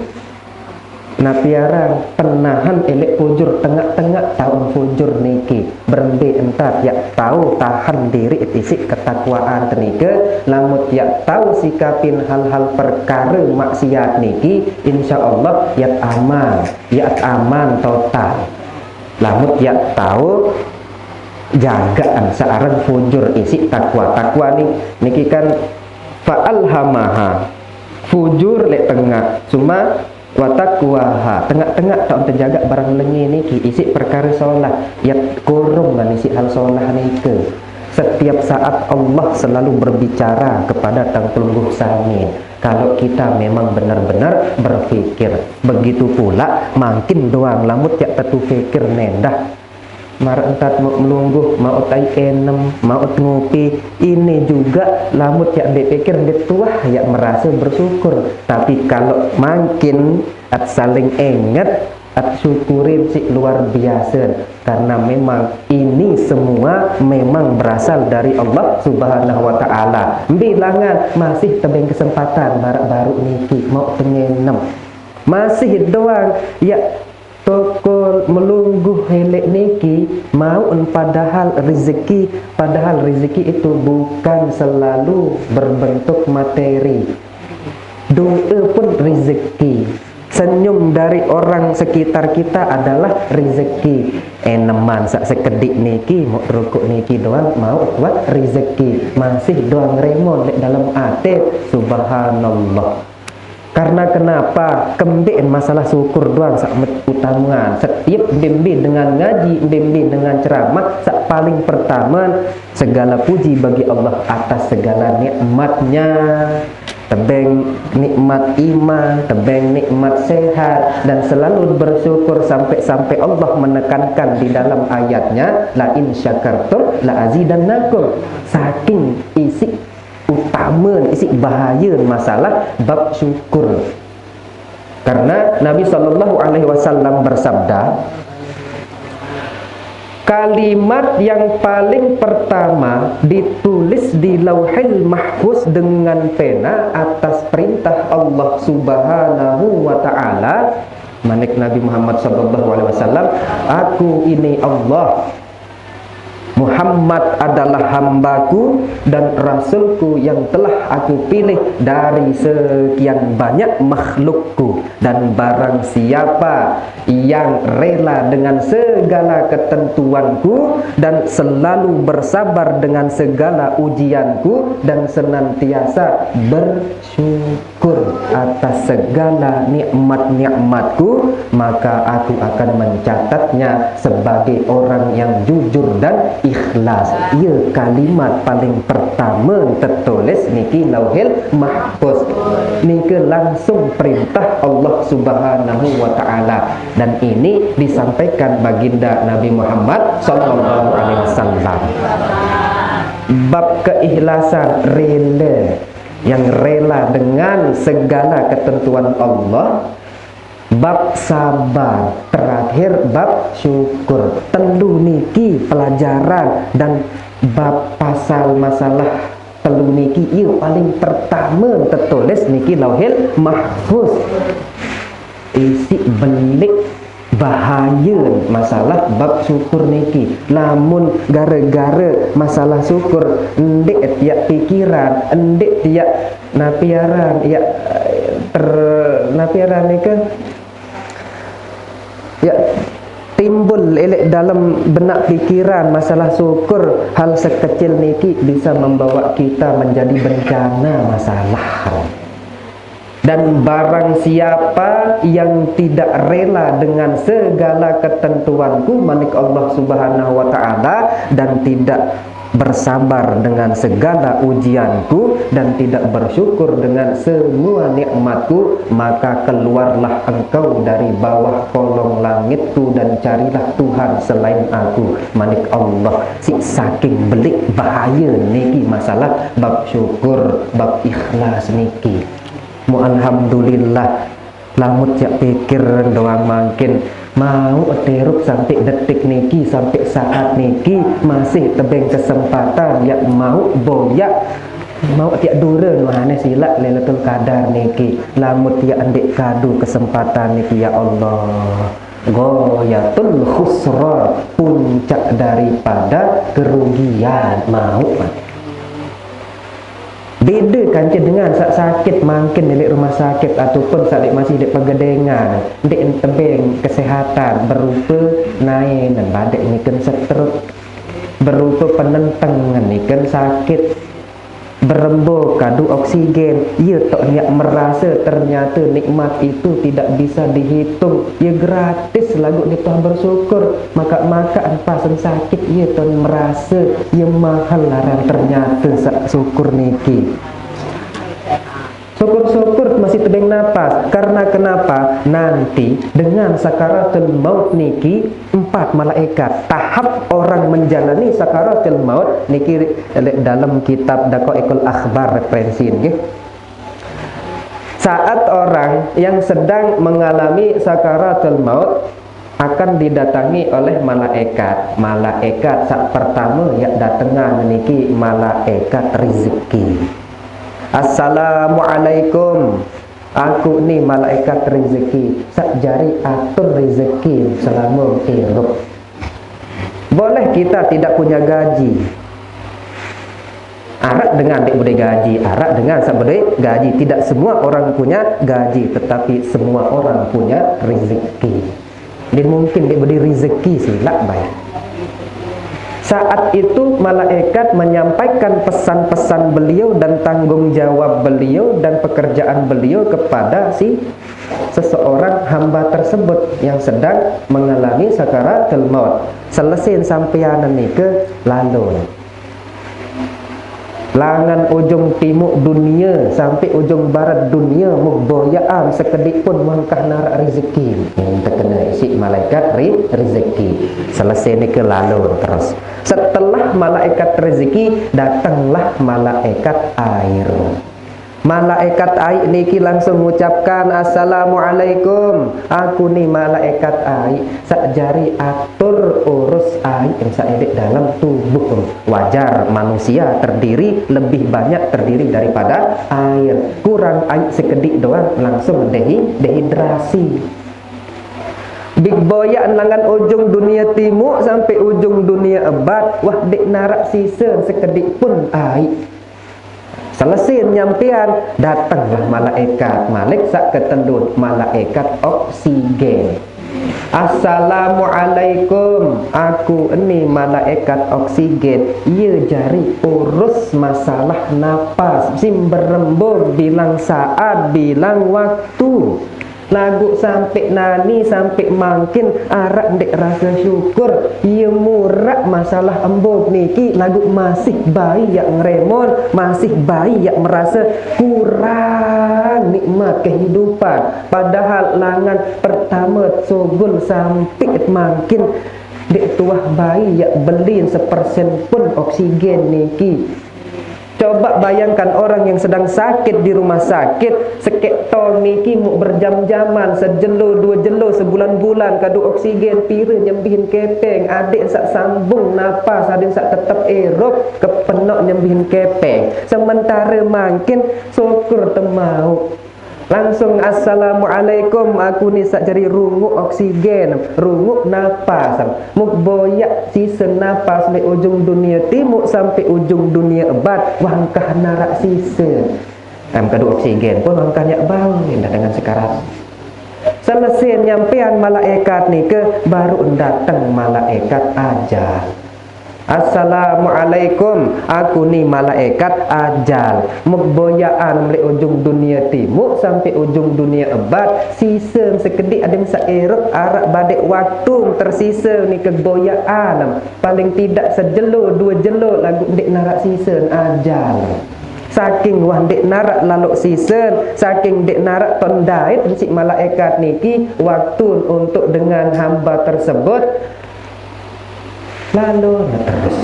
napiaran penahan elek fujur tengah-tengah tahun fujur niki berembe entar ya tahu tahan diri isi ketakwaan tenika lamut ya tahu sikapin hal-hal perkara maksiat niki insyaallah ya aman total lamut ya tahu jagaan searang fujur isi takwa niki kan fa'alhamaha fujur lek tengah cuma watakwaha tengah-tengah tak terjaga barang lengi niki isi perkara solah ya kurung dan isi hal solah niki setiap saat Allah selalu berbicara kepada tang pelungguh samin kalau kita memang benar-benar berfikir begitu pula makin doang lamut ya tetu fikir nendah marentat mau melungguh mau tai enem mau ngopi ini juga lamut ya berpikir detuah ya merasa bersyukur tapi kalau makin saling ingat syukurin si luar biasa, karena memang ini semua memang berasal dari Allah Subhanahu wa taala. Bilangan masih tebing kesempatan baru niki mau pengenem. Masih doang ya toko melungguh helek niki mau padahal rezeki itu bukan selalu berbentuk materi. Doa pun rezeki, senyum dari orang sekitar kita adalah rezeki. Eneman sak sekedik niki mau rukuk niki doang mau buat rezeki, masih doang remon dalam hati. Subhanallah. Karena kenapa? Kembali masalah syukur doang sak utama. Setiap bimbing dengan ngaji, bimbing dengan ceramah, sak paling pertama segala puji bagi Allah atas segala nikmatnya. Tebeng nikmat iman, tebeng nikmat sehat, dan selalu bersyukur sampai Allah menekankan di dalam ayatnya la in syakartum la azidannakum. Saking isi utama, isi bahaya masalah bab syukur. Karena Nabi SAW bersabda, kalimat yang paling pertama ditulis di Lauhil Mahfuz dengan pena atas perintah Allah Subhanahu wa taala. Manik Nabi Muhammad SAW, aku ini Allah, Muhammad adalah hambaku dan rasulku yang telah aku pilih dari sekian banyak makhlukku. Dan barang siapa yang rela dengan segala ketentuanku dan selalu bersabar dengan segala ujianku dan senantiasa bersyukur atas segala nikmat-nikmatku, maka aku akan mencatatnya sebagai orang yang jujur dan ikhlas. Ia kalimat paling pertama tertulis niki Lauhil Mahfuz. Niki langsung perintah Allah Subhanahu wa taala, dan ini disampaikan baginda Nabi Muhammad sallallahu alaihi wasallam. Bab keikhlasan, rela, yang rela dengan segala ketentuan Allah. Bab sabar, terakhir bab syukur. Telu niki pelajaran, dan bab pasal masalah telu niki ia paling pertama tertulis niki Lauhil Mahfuz. Isi belik bahaya masalah bab syukur niki. Lamun gara-gara masalah syukur ndek tiap pikiran, ndek tiap napiaran, ya napiaran niki ya timbul elek dalam benak pikiran masalah syukur, hal sekecil niki bisa membawa kita menjadi bencana masalah. Dan barang siapa yang tidak rela dengan segala ketentuanku, manik Allah Subhanahu wa taala, dan tidak bersabar dengan segala ujianku dan tidak bersyukur dengan semua nikmatku, maka keluarlah engkau dari bawah kolong langitku dan carilah Tuhan selain aku. Manik Allah, si saking belik bahaya niki masalah bab syukur, bab ikhlas niki. Mu alhamdulillah, lamut jak pikir doang makin mau teruk sampai detik niki, sampai saat niki masih tebeng kesempatan ya mau boyak, mau tiak duren mana silak Lailatul Qadar niki. Lamut tiak andek kadu kesempatan niki, ya Allah, ghayatul khusra, puncak daripada kerugian mau. Beda kancing dengan saat sakit makin di rumah sakit ataupun saat masih di pegedengan, di tebing kesehatan berupa naik dan badai ini kan stroke, berupa penentangan ini kan sakit, berembuk kadu oksigen. Ia tak niat merasa ternyata nikmat itu tidak bisa dihitung. Ia gratis lagu di Tuhan bersyukur. Maka pasen sakit ia Tuhan merasa ia mahal larang ternyata syukur niki. Syukur-syukur masih tebing napas. Karena kenapa? Nanti dengan sakaratul maut niki 4 malaikat. Tahap orang menjalani sakaratul maut niki dalam kitab Daqaiqul Akhbar referensi nggih. Saat orang yang sedang mengalami sakaratul maut akan didatangi oleh malaikat. Malaikat sak pertama yang datangan meniki malaikat rezeki. Assalamualaikum. Aku ni malaikat rezeki. Sak jari atur rezeki selama hidup. Boleh kita tidak punya gaji. Arak dengan dek boleh gaji, arak dengan sak boleh gaji. Tidak semua orang punya gaji, tetapi semua orang punya rezeki. Dan mungkin dek boleh rezeki silap baik. Saat itu malaikat menyampaikan pesan-pesan beliau dan tanggung jawab beliau dan pekerjaan beliau kepada si seseorang hamba tersebut yang sedang mengalami sakaratul maut. Selesai sampeyan ni ke lalu langan ujung timur dunia sampai ujung barat dunia mugboyaan sekedik pun mangkah narak rezeki. Kita kena isi malaikat rezeki. Selesai ni ke lalu terus. Setelah malaikat rezeki datanglah malaikat air. Malaikat air niki langsung mengucapkan Assalamualaikum. Aku ni malaikat air. Sak jari atur urus air yang sak edek dalam tubuh. Wajar manusia terdiri lebih banyak terdiri daripada air. Kurang air sekedik doang langsung dehidrasi. Big boyan langan ujung dunia timur sampai ujung dunia abad. Wah dek narak sisa sekedik pun air. Selesai nyampian, datanglah malaikat. Malik sak ketendun, malaikat oksigen. Assalamualaikum. Aku ini malaikat oksigen. Ia jari urus masalah napas. Sim berembur, bilang saat, bilang waktu. Lagu sampai nani sampai makin arak dek rasa syukur. Ia murak masalah embok niki lagu masih bayi yang ngeremon, masih bayi yang merasa kurang nikmat kehidupan. Padahal langan pertama sogul sampai makin dek tuah bayi yang belin 1% pun oksigen niki. Coba bayangkan orang yang sedang sakit di rumah sakit, sekek tong niki mau berjam-jaman, sejelo dua jelo sebulan-bulan kadu oksigen pira nyembihin kepeng, adik sak sambung napas, adik sak tetap erop kepenok nyembihin kepeng. Sementara makin syukur temau. Langsung Assalamualaikum, aku ni sak jari runguk oksigen, runguk napas. Muk boyak sisa napas dari ujung dunia timur sampai ujung dunia abad, wangkah narak sisa. Kadu oksigen pun wangkah nyak bau dengan sekarang. Selesai nyampean malaikat ni ke baru datang malaikat ajal. Assalamualaikum, aku ni malaikat ajal. Mugboyaan dari ujung dunia timur sampai ujung dunia abad. Sisa sekedik ada masa erok arak badek waktu tersisa ni keboyaan. Paling tidak sejelo dua jelo lagu dek narak sisa ajal. Saking wah dek narak lalu sisa, saking dek narak tondait si malaikat niki waktu untuk dengan hamba tersebut. Lalu terus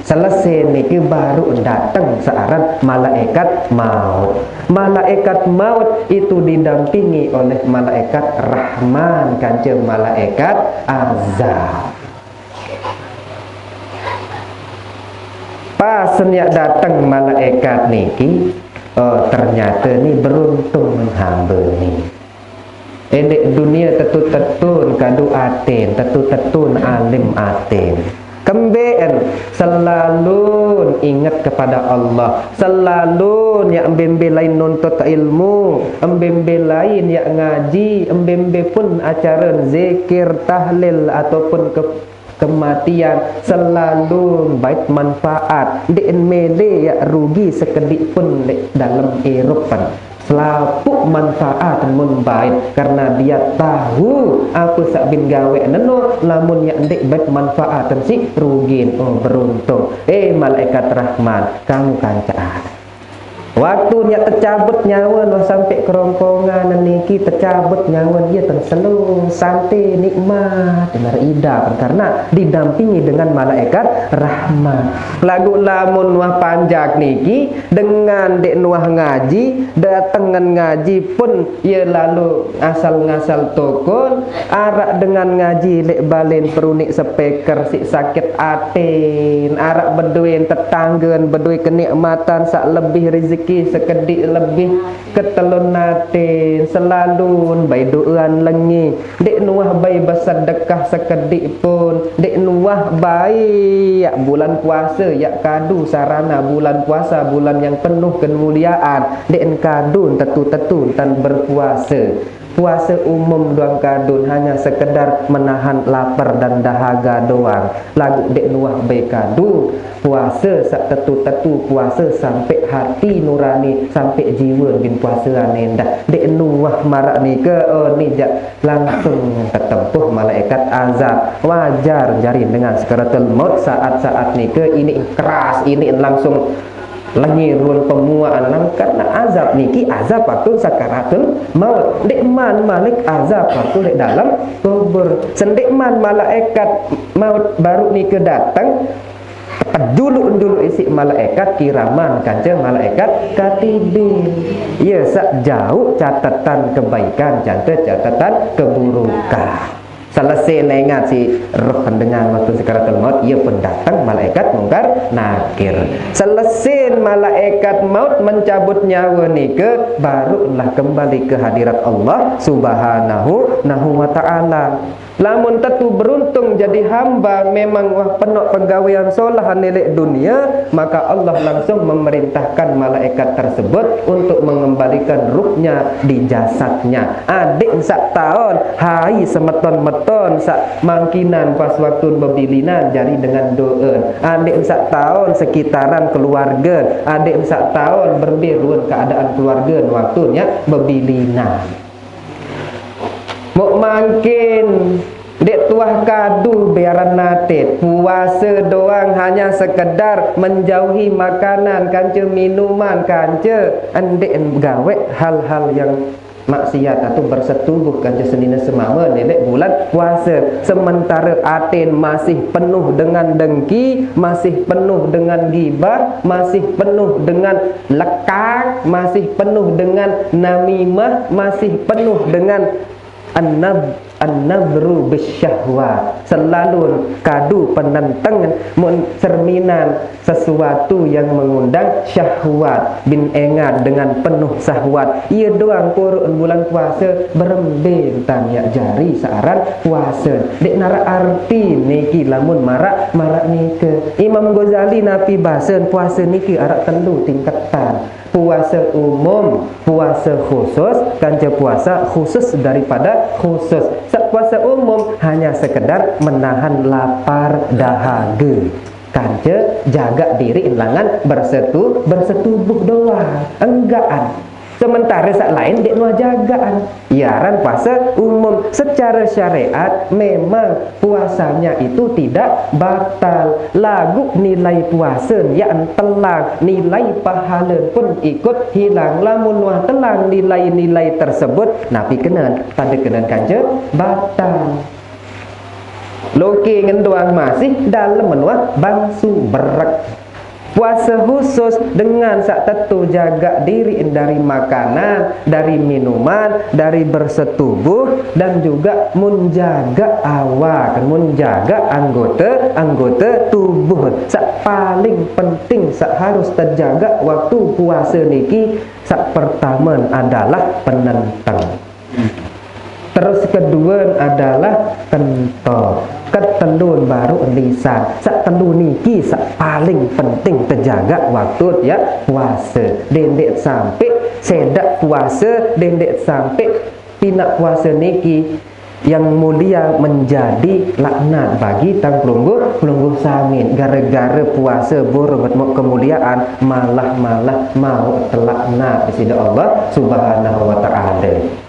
selesai niki baru datang searan malaikat maut. Malaikat maut itu didampingi oleh malaikat rahman kanjeng malaikat azab. Pas senyak datang malaikat niki, oh ternyata ni beruntung hamba ni. Edek dunia tetu-tetun kadu aten, tetu-tetun alim aten. Kembeen selalu ingat kepada Allah, selalu yang embembe lain nuntut ilmu, embembe lain yang ngaji, embembe pun acara zikir tahlil ataupun kematian, selalu baik manfaat. Dek mele ya rugi sekedik pun dalam Eropa. Selapuk manfaat mun baik karena dia tahu aku sak bin gawe neno lamun yak ndek baik manfaat si rugin. Oh beruntung malaikat rahman kamu kancaan Waktunya tercabut nyawa lo sampai kerongkongan niki tercabut nyawa dia terselu santai nikmat benar ida karena didampingi dengan malaikat rahmat. Lagu lamun wah panjak niki dengan dek nuah ngaji datangan ngaji pun ia lalu asal ngasal tokon arak dengan ngaji lek balen perunik speaker si sakit atin arak beduin tetanggan beduin kenikmatan sak lebih rezeki sekedik lebih ketelun natin selalu bayi doan lengi dek nuah bayi bersedekah sekedik pun dek nuah bayi ya bulan puasa ya kadu sarana bulan puasa bulan yang penuh kemuliaan dek kadun tetu-tetu tan berpuasa. Puasa umum doang kadun hanya sekedar menahan lapar dan dahaga doang. Lagu dek nuah baik kadu puasa sak tetu-tetu puasa sampai hati nurani sampai jiwa bin puasa anenda. Dek nuah marak ni ke ni jak langsung tertempuh malaikat azab. Wajar jari dengan sekaratul maut saat-saat ni ke ini keras ini langsung lengirun pemuaan karena azab niki azab waktu sakaratul maut dekman malik azab waktu dek dalam kubur sendekman malaikat maut baru niki datang dulu isi malaikat kiraman kanca malaikat katibin ya sak jauh catatan kebaikan catatan keburukan. Selesai nengat si roh pendengar waktu sekaratul maut ia pun datang malaikat mungkar nakir. Selesai malaikat maut mencabut nyawa nike barulah kembali ke hadirat Allah subhanahu wa ta'ala. Lamun tentu beruntung jadi hamba memang wah penuh pegawaian solah nilai dunia, maka Allah langsung memerintahkan malaikat tersebut untuk mengembalikan ruhnya di jasadnya. Adik sak tahun hai semeton-meton sak mangkinan pas waktu bebilinan jari dengan doa. Adik sak tahun sekitaran keluarga, adik sak tahun berberun keadaan keluarga waktunya bebilinan. Mok makin dek tuah kadu biaran nate puasa doang hanya sekedar menjauhi makanan kanca minuman kanca andek gawe hal-hal yang maksiat atau bersetubuh kanca senina semama nelek bulan puasa sementara atin masih penuh dengan dengki masih penuh dengan gibah masih penuh dengan lekak masih penuh dengan namimah masih penuh dengan an-nadru bisyahwat selalu kadu penentangan cerminan sesuatu yang mengundang syahwat bin engat dengan penuh syahwat ia doang kurun bulan puasa berembing tanya jari searan puasa dek nara arti niki lamun marak nike Imam Ghazali napi bahasan puasa niki arak tendu tingkatan puasa umum, puasa khusus, kanca puasa khusus daripada khusus. Sak puasa umum hanya sekedar menahan lapar dahaga. Kanca jaga diri langan bersetubuh doang, enggaan. Sementara sak lain dek nuah jagaan. Iaran puasa umum secara syariat memang puasanya itu tidak batal. Lagu nilai puasa yang telang, nilai pahala pun ikut hilang. Lamun nuah telang nilai-nilai tersebut, nabi kenan pada kenan kanca batal. Loki ngenduang masih dalam menuah bangsu berak. Puasa khusus dengan sak tetu jaga diri dari makanan, dari minuman, dari bersetubuh dan juga menjaga awak, menjaga anggota tubuh. Sak paling penting sak harus terjaga waktu puasa niki sak pertama adalah penentang. Terus kedua adalah kentok. Ketendun baru lisan. Sak tendu niki sak paling penting terjaga waktu ya puasa. Dendek sampai sedak puasa, dendek sampai pinak puasa niki yang mulia menjadi laknat bagi tang pelungguh samin gara-gara puasa burung kemuliaan malah mau telaknat di sisi Allah subhanahu wa ta'ala.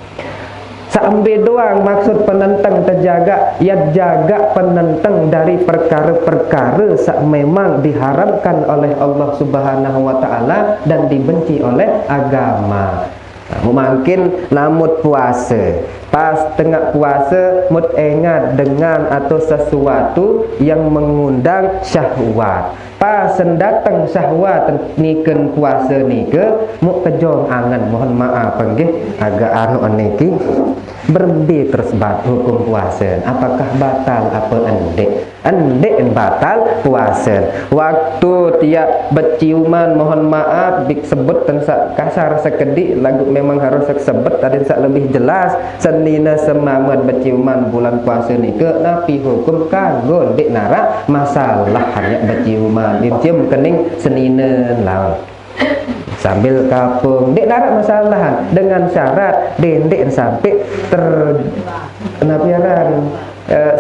Sambil doang maksud penentang terjaga, ya jaga penentang dari perkara-perkara sak memang diharamkan oleh Allah Subhanahu wa taala dan dibenci oleh agama. Mungkin lamut puasa, pas tengah puasa mut ingat dengan atau sesuatu yang mengundang syahwat. Pas datang syahwat niken puasa nike muk kejong angan, mohon maaf nggih agak anu niki berbi terus hukum puasa. Apakah batal apa endek? Endek batal puasa. Waktu tiap berciuman mohon maaf disebut tensa kasar sekedik lagu memang harus sebut tadi sak lebih jelas senina semamat berciuman bulan puasa nike napi hukum kanggo dek nara masalah hanya berciuman dicium kening senina lawan sambil kapung dek narak masalahan dengan syarat dendek sampai kenapiaran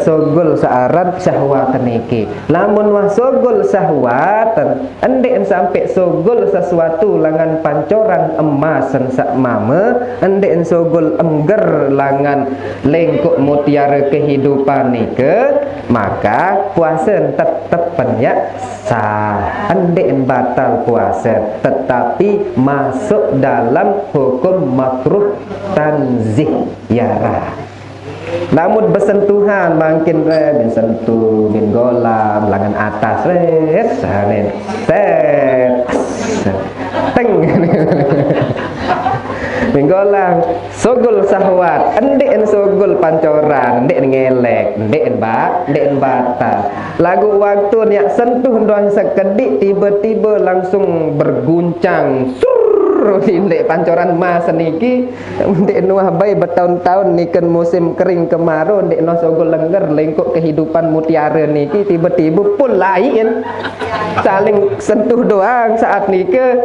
sogol searan syahwat niki. Lamun wah sogol syahwat endek sampai sogol sesuatu langan pancoran emas sak mame, endek sogol engger langan lengkuk mutiara kehidupan nike, maka puasa tetep penyak sah. Endek batal puasa tetapi masuk dalam hukum makruh tanzih yarah. Namun bersentuhan makin bin sentuh bin golam langan atas sanen teng bin golang sogol sahwat endek sogol pancoran endek ngelek endek batal lagu waktu niat sentuh doang sekedik tiba-tiba langsung berguncang indek pancoran mas niki indek nuah bay bertahun-tahun niken musim kering kemarau indek no sogol lengger lengkuk kehidupan mutiara niki tiba-tiba pun lain saling sentuh doang saat nike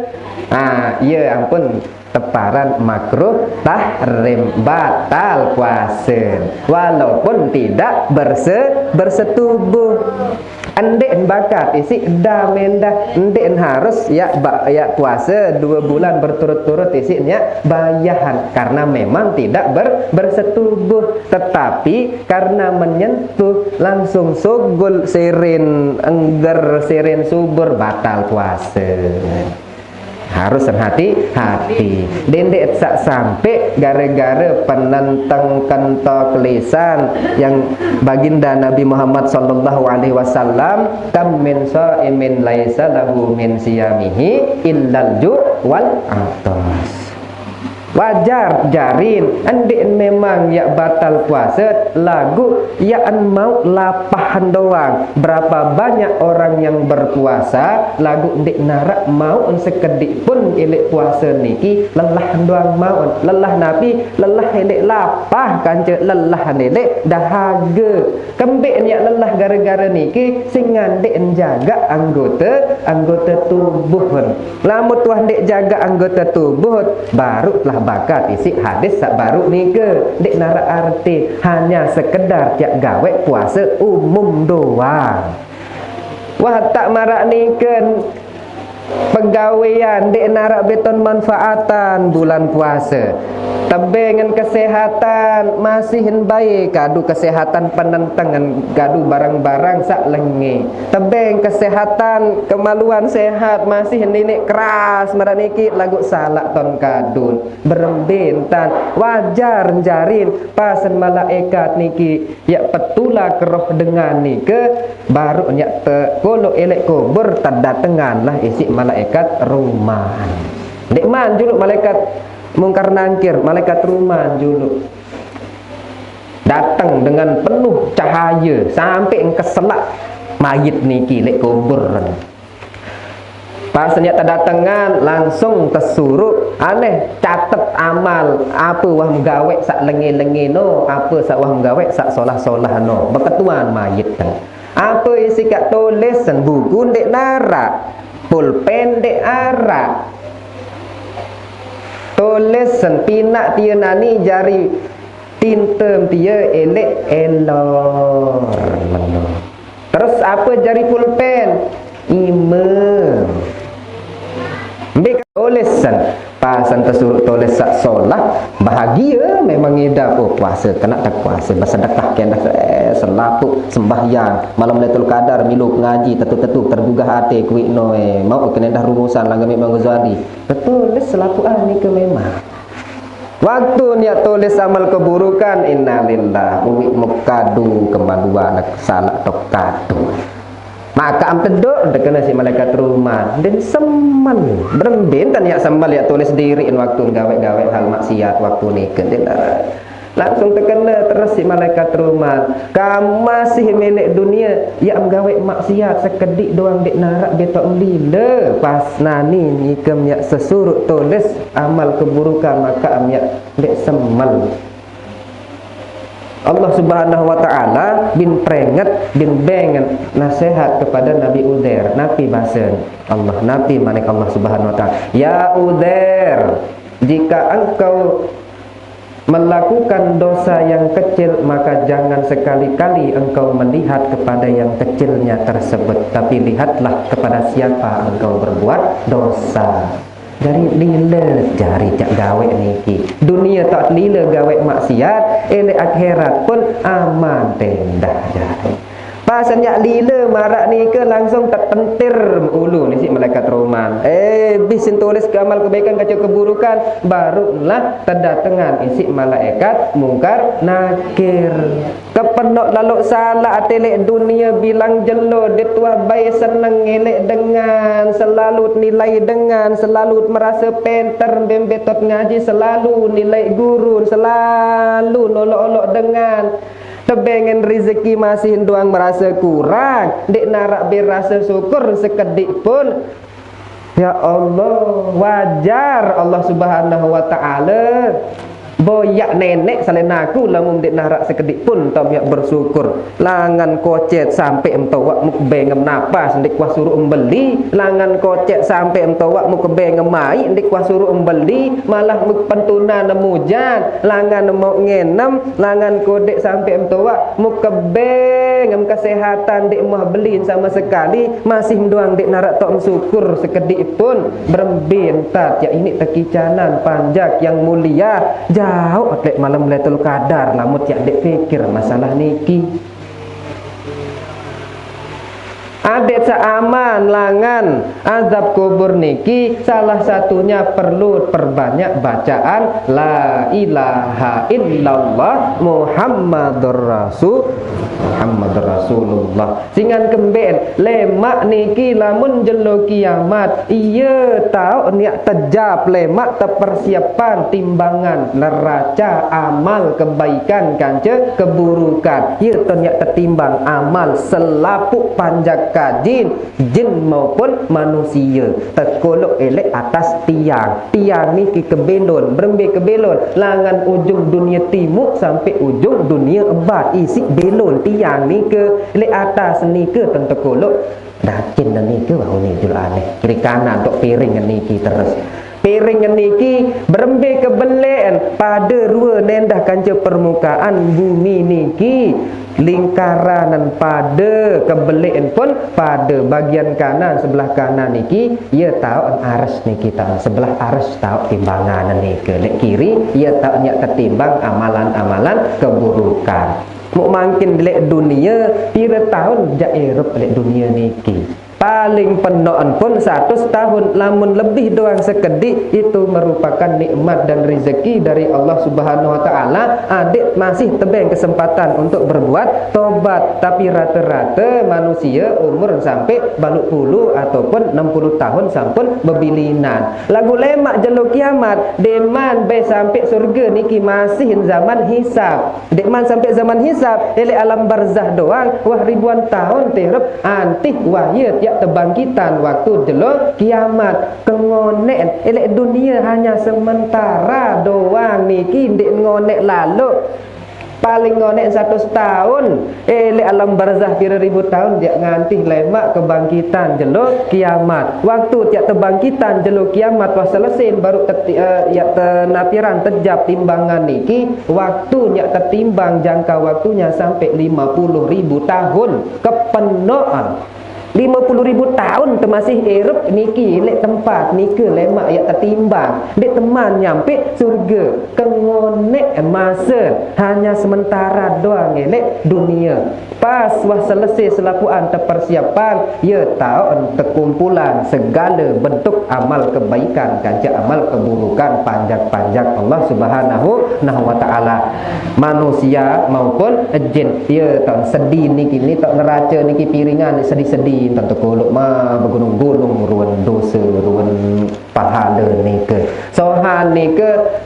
iya ampun teparan makruh tahrim batal puasa walaupun tidak bersetubuh. Endek bakat isi mendah endek harus ya puasa 2 bulan berturut-turut isinya bayahan karena memang tidak bersetubuh tetapi karena menyentuh langsung sogol sirin engger sirin subur batal puasa. Harus hati-hati. Dendek sak sampai gara-gara penentang kentok lisan yang baginda Nabi Muhammad sallallahu alaihi wasallam kam min shaimin laisa lahu min siyamihi illal ju' wal atas. Wajar jarin endek memang ya batal puasa lagu ya mau lapahan doang. Berapa banyak orang yang berpuasa lagu endek narak mau sekedik pun elek puasa niki lelah doang mau lelah nabi lelah elek lapah kanca lelah elek dahaga kembek ya lelah gara-gara niki sing ndek jaga anggota tubuh. Lamun tuah ndek jaga anggota tubuh baru telah bakat isi hadis sak baru nika dek nara arti hanya sekedar jak gawe puasa umum doang. Wah tak marak nika pegawaian dek nara beton manfaatan bulan puasa tebengan kesehatan masihin baik kadu kesehatan penentangan gadu barang-barang sak lengi tebeng kesehatan kemaluan sehat masih nenek keras meraniki lagu salak ton kadun berembentan wajar jarin pasen malaikat niki ya petula keroh dengan nike baru nyak te kolo elek kubur terdatengan lah isi malaikat rumah dek man juluk malaikat mungkar nangkir malaikat rumah juluk datang dengan penuh cahaya sampai keselak mayit niki lek kubur. Pas ternyata datangan langsung kesuruh aneh catet amal apa wah gawe sak lengi-lengi no apa sak wah gawe sak solah-solah no beketuan mayit apa isi kat tulis buku dek nara pulpen dek ara tulis pinak tia nani jari tintem tia elek elor terus apa jari pulpen imam mbek tulisan Pasan tersuruh tulis sak solat bahagia memang ngidap puasa kena tak puasa bersedekah kendak selapuk sembahyang malam Lailatul Qadar milu ngaji tetu-tetu tergugah hati kuik noe mau kena dah rumusan langgar Imam Ghazali betul selapuk ni ke memang waktu niat tulis amal keburukan innalillah uwi mukadu kemaduan salah tokadu maka am teduk dekena si malaikat rumah dan seman berembin tan ya sambal ya tulis diri waktu gawe-gawe hal maksiat waktu ni langsung terkena terus si malaikat rumah kamu masih milik dunia ya am gawe maksiat sekedik doang dek narak betok lila pas nani ni kem ya sesurut tulis amal keburukan maka am ya dek semal Allah Subhanahu wa taala bin peringat bin bengen nasihat kepada Nabi Uzair Nabi bahasan Allah Nabi manik Allah Subhanahu wa taala ya Uzair jika engkau melakukan dosa yang kecil maka jangan sekali-kali engkau melihat kepada yang kecilnya tersebut tapi lihatlah kepada siapa engkau berbuat dosa dari lila jari cak gawe niki dunia tak lila gawe maksiat elek akhirat pun aman tendah jari pasanya lila marak ni ke langsung terpentir ulu ni si malaikat roman bisin tulis ke amal kebaikan kaca keburukan barulah terdatangan isi malaikat mungkar nakir kepenok lalu salah atelek dunia bilang jelo dia tuah baik seneng elek dengan selalu nilai dengan selalu merasa penter bembetot ngaji selalu nilai guru selalu nolok-olok dengan tebengen rezeki masih doang merasa kurang dek narak berasa syukur sekedik pun ya Allah wajar Allah Subhanahu wa taala boyak nenek selain aku lamun dek narak sekedik pun tom yak bersyukur langan kocet sampai emtawak mukbeng napas ndik kuah suruh embeli langan kocet sampai emtawak mukbeng mai ndik kuah suruh embeli malah pentuna nemujan langan mau ngenem langan kodek sampai emtawak mukbeng kesehatan ndik mah beli sama sekali masih doang dek narak tok syukur sekedik pun berbentat ya ini tekicanan panjak yang mulia jauh atlek malam Lailatul Qadar lamut ya dek fikir masalah niki adet seaman langan azab kubur niki salah satunya perlu perbanyak bacaan la ilaha illallah Muhammadur Rasulullah singan kemben lemak niki lamun jelo kiamat iya tahu niat tejap lemak terpersiapan timbangan neraca amal kebaikan kanca keburukan iya niat tertimbang amal selapuk panjak kajin jin maupun manusia terkolok elek atas tiang ni kebelon berembe kebelon langan ujung dunia timur sampai ujung dunia ebat isi belon tiang ni ke elek atas ni ke tentu kolok dakin ni ke bahu ni jul aneh kiri kanan tok piring ni terus piring niki berembe kebelen pada rua nendah kanca permukaan bumi niki lingkaran pada kebelen pun pada bagian kanan sebelah kanan niki ia tahu aras niki tahu sebelah aras tahu timbangan niki lek kiri ia tahu nyak ketimbang amalan-amalan keburukan mau makin lek dunia pira tahun jairep lek dunia niki paling penoan pun 100 tahun lamun lebih doang sekedik itu merupakan nikmat dan rezeki dari Allah Subhanahu wa taala adik masih tebeng kesempatan untuk berbuat tobat tapi rata-rata manusia umur sampai baluk puluh ataupun 60 tahun sampun bebilinan lagu lemak jelo kiamat deman be sampai surga niki masih zaman hisab deman sampai zaman hisab ele alam barzah doang wah ribuan tahun terep antih wahya ya kebangkitan waktu jelo kiamat kengonek elek dunia hanya sementara doang niki ndik ngonek lalu paling ngonek 100 tahun elek alam barzah kira ribu tahun dia ngantih lemak kebangkitan jelo kiamat waktu tiap terbangkitan jelo kiamat pas selesai baru ya tenapiran tejap timbangan niki waktu nya ketimbang jangka waktunya sampai 50.000 tahun kepenoan 50.000 tahun termasih erup niki lek tempat niki lemak ya tertimbang dek teman nyampe surga. Kengonek masa hanya sementara doang elek dunia. Pas wah selesai selakuan terpersiapan, ia tahu terkumpulan segala bentuk amal kebaikan kaca amal keburukan panjang-panjang Allah Subhanahu wa taala. Manusia maupun jin ia tak sedih niki ni tak neraca niki piringan sedih-sedih tak terkolok mah bergunung-gunung ruan dosa ruan pahala nike. Sohan nike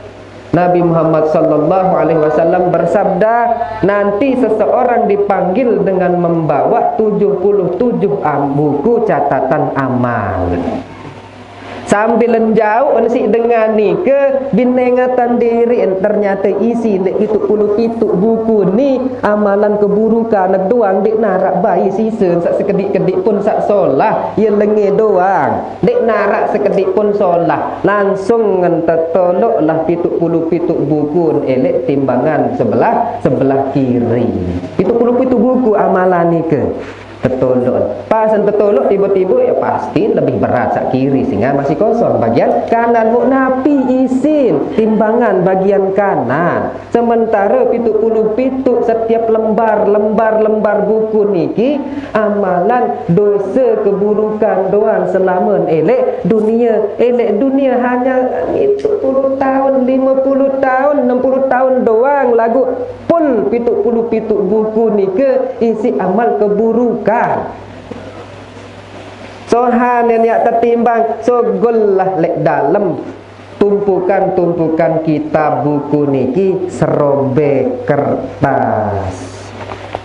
Nabi Muhammad sallallahu alaihi wasallam bersabda, nanti seseorang dipanggil dengan membawa 77 buku catatan amal. Sambil jauh nasi dengan ni ke binengatan diri ternyata isi dek itu puluh pituk buku ni amalan keburukan nak doang dek narak bayi sisa sak sekedik-kedik pun sak solah ia lengi doang dek narak sekedik pun solah langsung tertoloklah pituk buku elek timbangan sebelah kiri. Pituk buku amalan ni ke tertolok. Pasan tertolok tiba-tiba ya pasti lebih berat sak kiri sehingga masih kosong bagian kanan muk napi isin timbangan bagian kanan. Sementara pituk setiap lembar buku niki amalan dosa keburukan doang selama elek dunia hanya 10 tahun 50 tahun 60 tahun doang lagu pun pituk buku niki isi amal keburukan. Sohan yang tertimbang sogollah lek dalam tumpukan kitab buku niki serobe kertas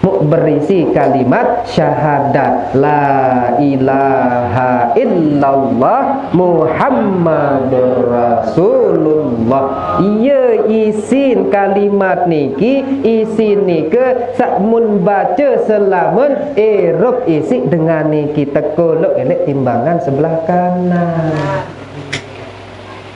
muk berisi kalimat syahadat la ilaha illallah Muhammadur Rasulullah. Ia isin kalimat niki isin nike sakmun baca selamun erup isi dengan niki tekolok elek timbangan sebelah kanan.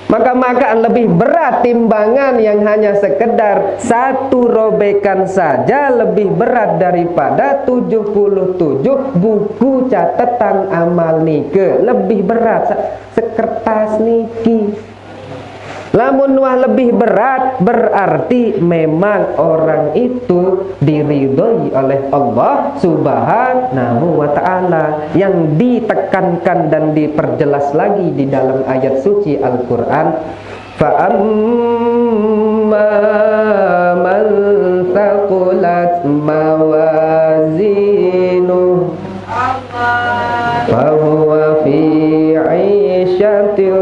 Maka lebih berat timbangan yang hanya sekedar satu robekan saja lebih berat daripada 77 buku catatan amal nike. Lebih berat sekertas niki. Lamun wah lebih berat berarti memang orang itu diridhoi oleh Allah Subhanahu wa taala. Yang ditekankan dan diperjelas lagi di dalam ayat suci Al-Qur'an, fa amma man thaqulat mawazinu fa huwa fi 'ishatir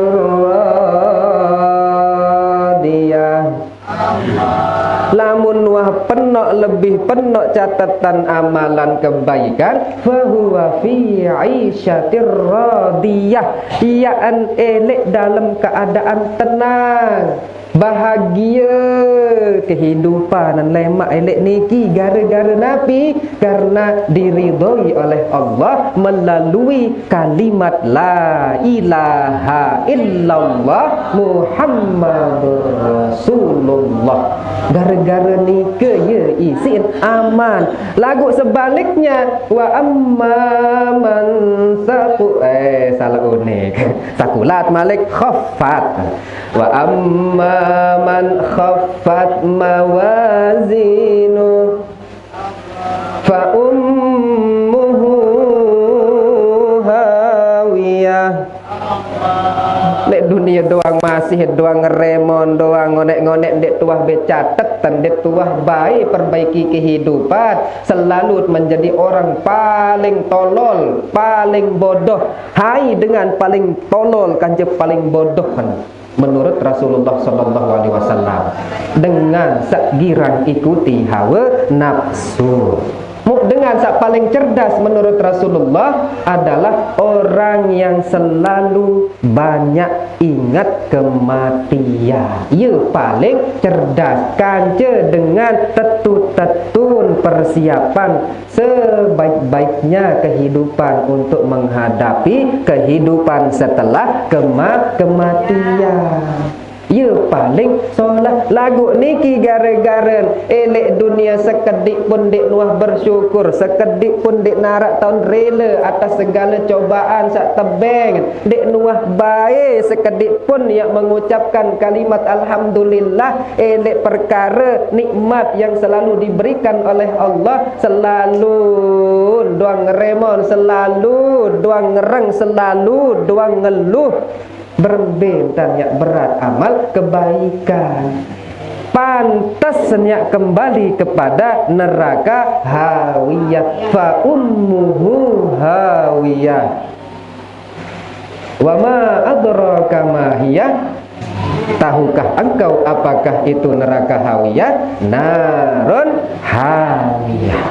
lamun wah penok lebih penok catatan amalan kebaikan fahuwa fi 'isyatir radiyah iaan elek dalam keadaan tenang bahagia kehidupan dan lemak elek niki gara-gara Nabi karena diridhoi oleh Allah melalui kalimat la ilaha illallah Muhammadur Rasulullah. Gara-gara nika ya isin aman. Lagu sebaliknya wa amman salah unik sakulat malik khaffat wa man khaffat mawazinu fa ummuhu hawiyah. Nek dunia doang masih doang ngeremon doang ngonek-ngonek dek tuah becatet dan dek tuah baik perbaiki kehidupan selalu menjadi orang paling tolol paling bodoh. Hai dengan paling tolol kan je paling bodoh kan menurut Rasulullah sallallahu alaihi wasallam dengan sekirang ikuti hawa nafsu. Dengan sak paling cerdas menurut Rasulullah adalah orang yang selalu banyak ingat kematian. Ia paling cerdas kanca dengan tetun persiapan sebaik-baiknya kehidupan untuk menghadapi kehidupan setelah kematian. Ya paling solat lagu niki gara-gara elek dunia sekedik pun dek nuah bersyukur, sekedik pun dek narak tahun rela atas segala cobaan sak tebeng, dek nuah baik sekedik pun yang mengucapkan kalimat alhamdulillah elek perkara nikmat yang selalu diberikan oleh Allah, selalu doang ngeremon, selalu doang ngereng, selalu doang ngeluh, berbentan yang berat amal kebaikan, pantasnya kembali kepada neraka hawiyah, fa ummuhu hawiyah wa ma adraka ma hiya, tahukah engkau apakah itu neraka hawiyah? Narun hawiyah,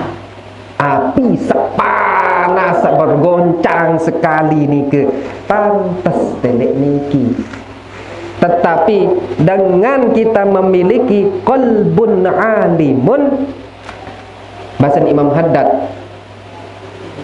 api sepanas bergoncang sekali niki, pantas telek niki. Tetapi dengan kita memiliki qalbun alimun, bahasa Imam Haddad,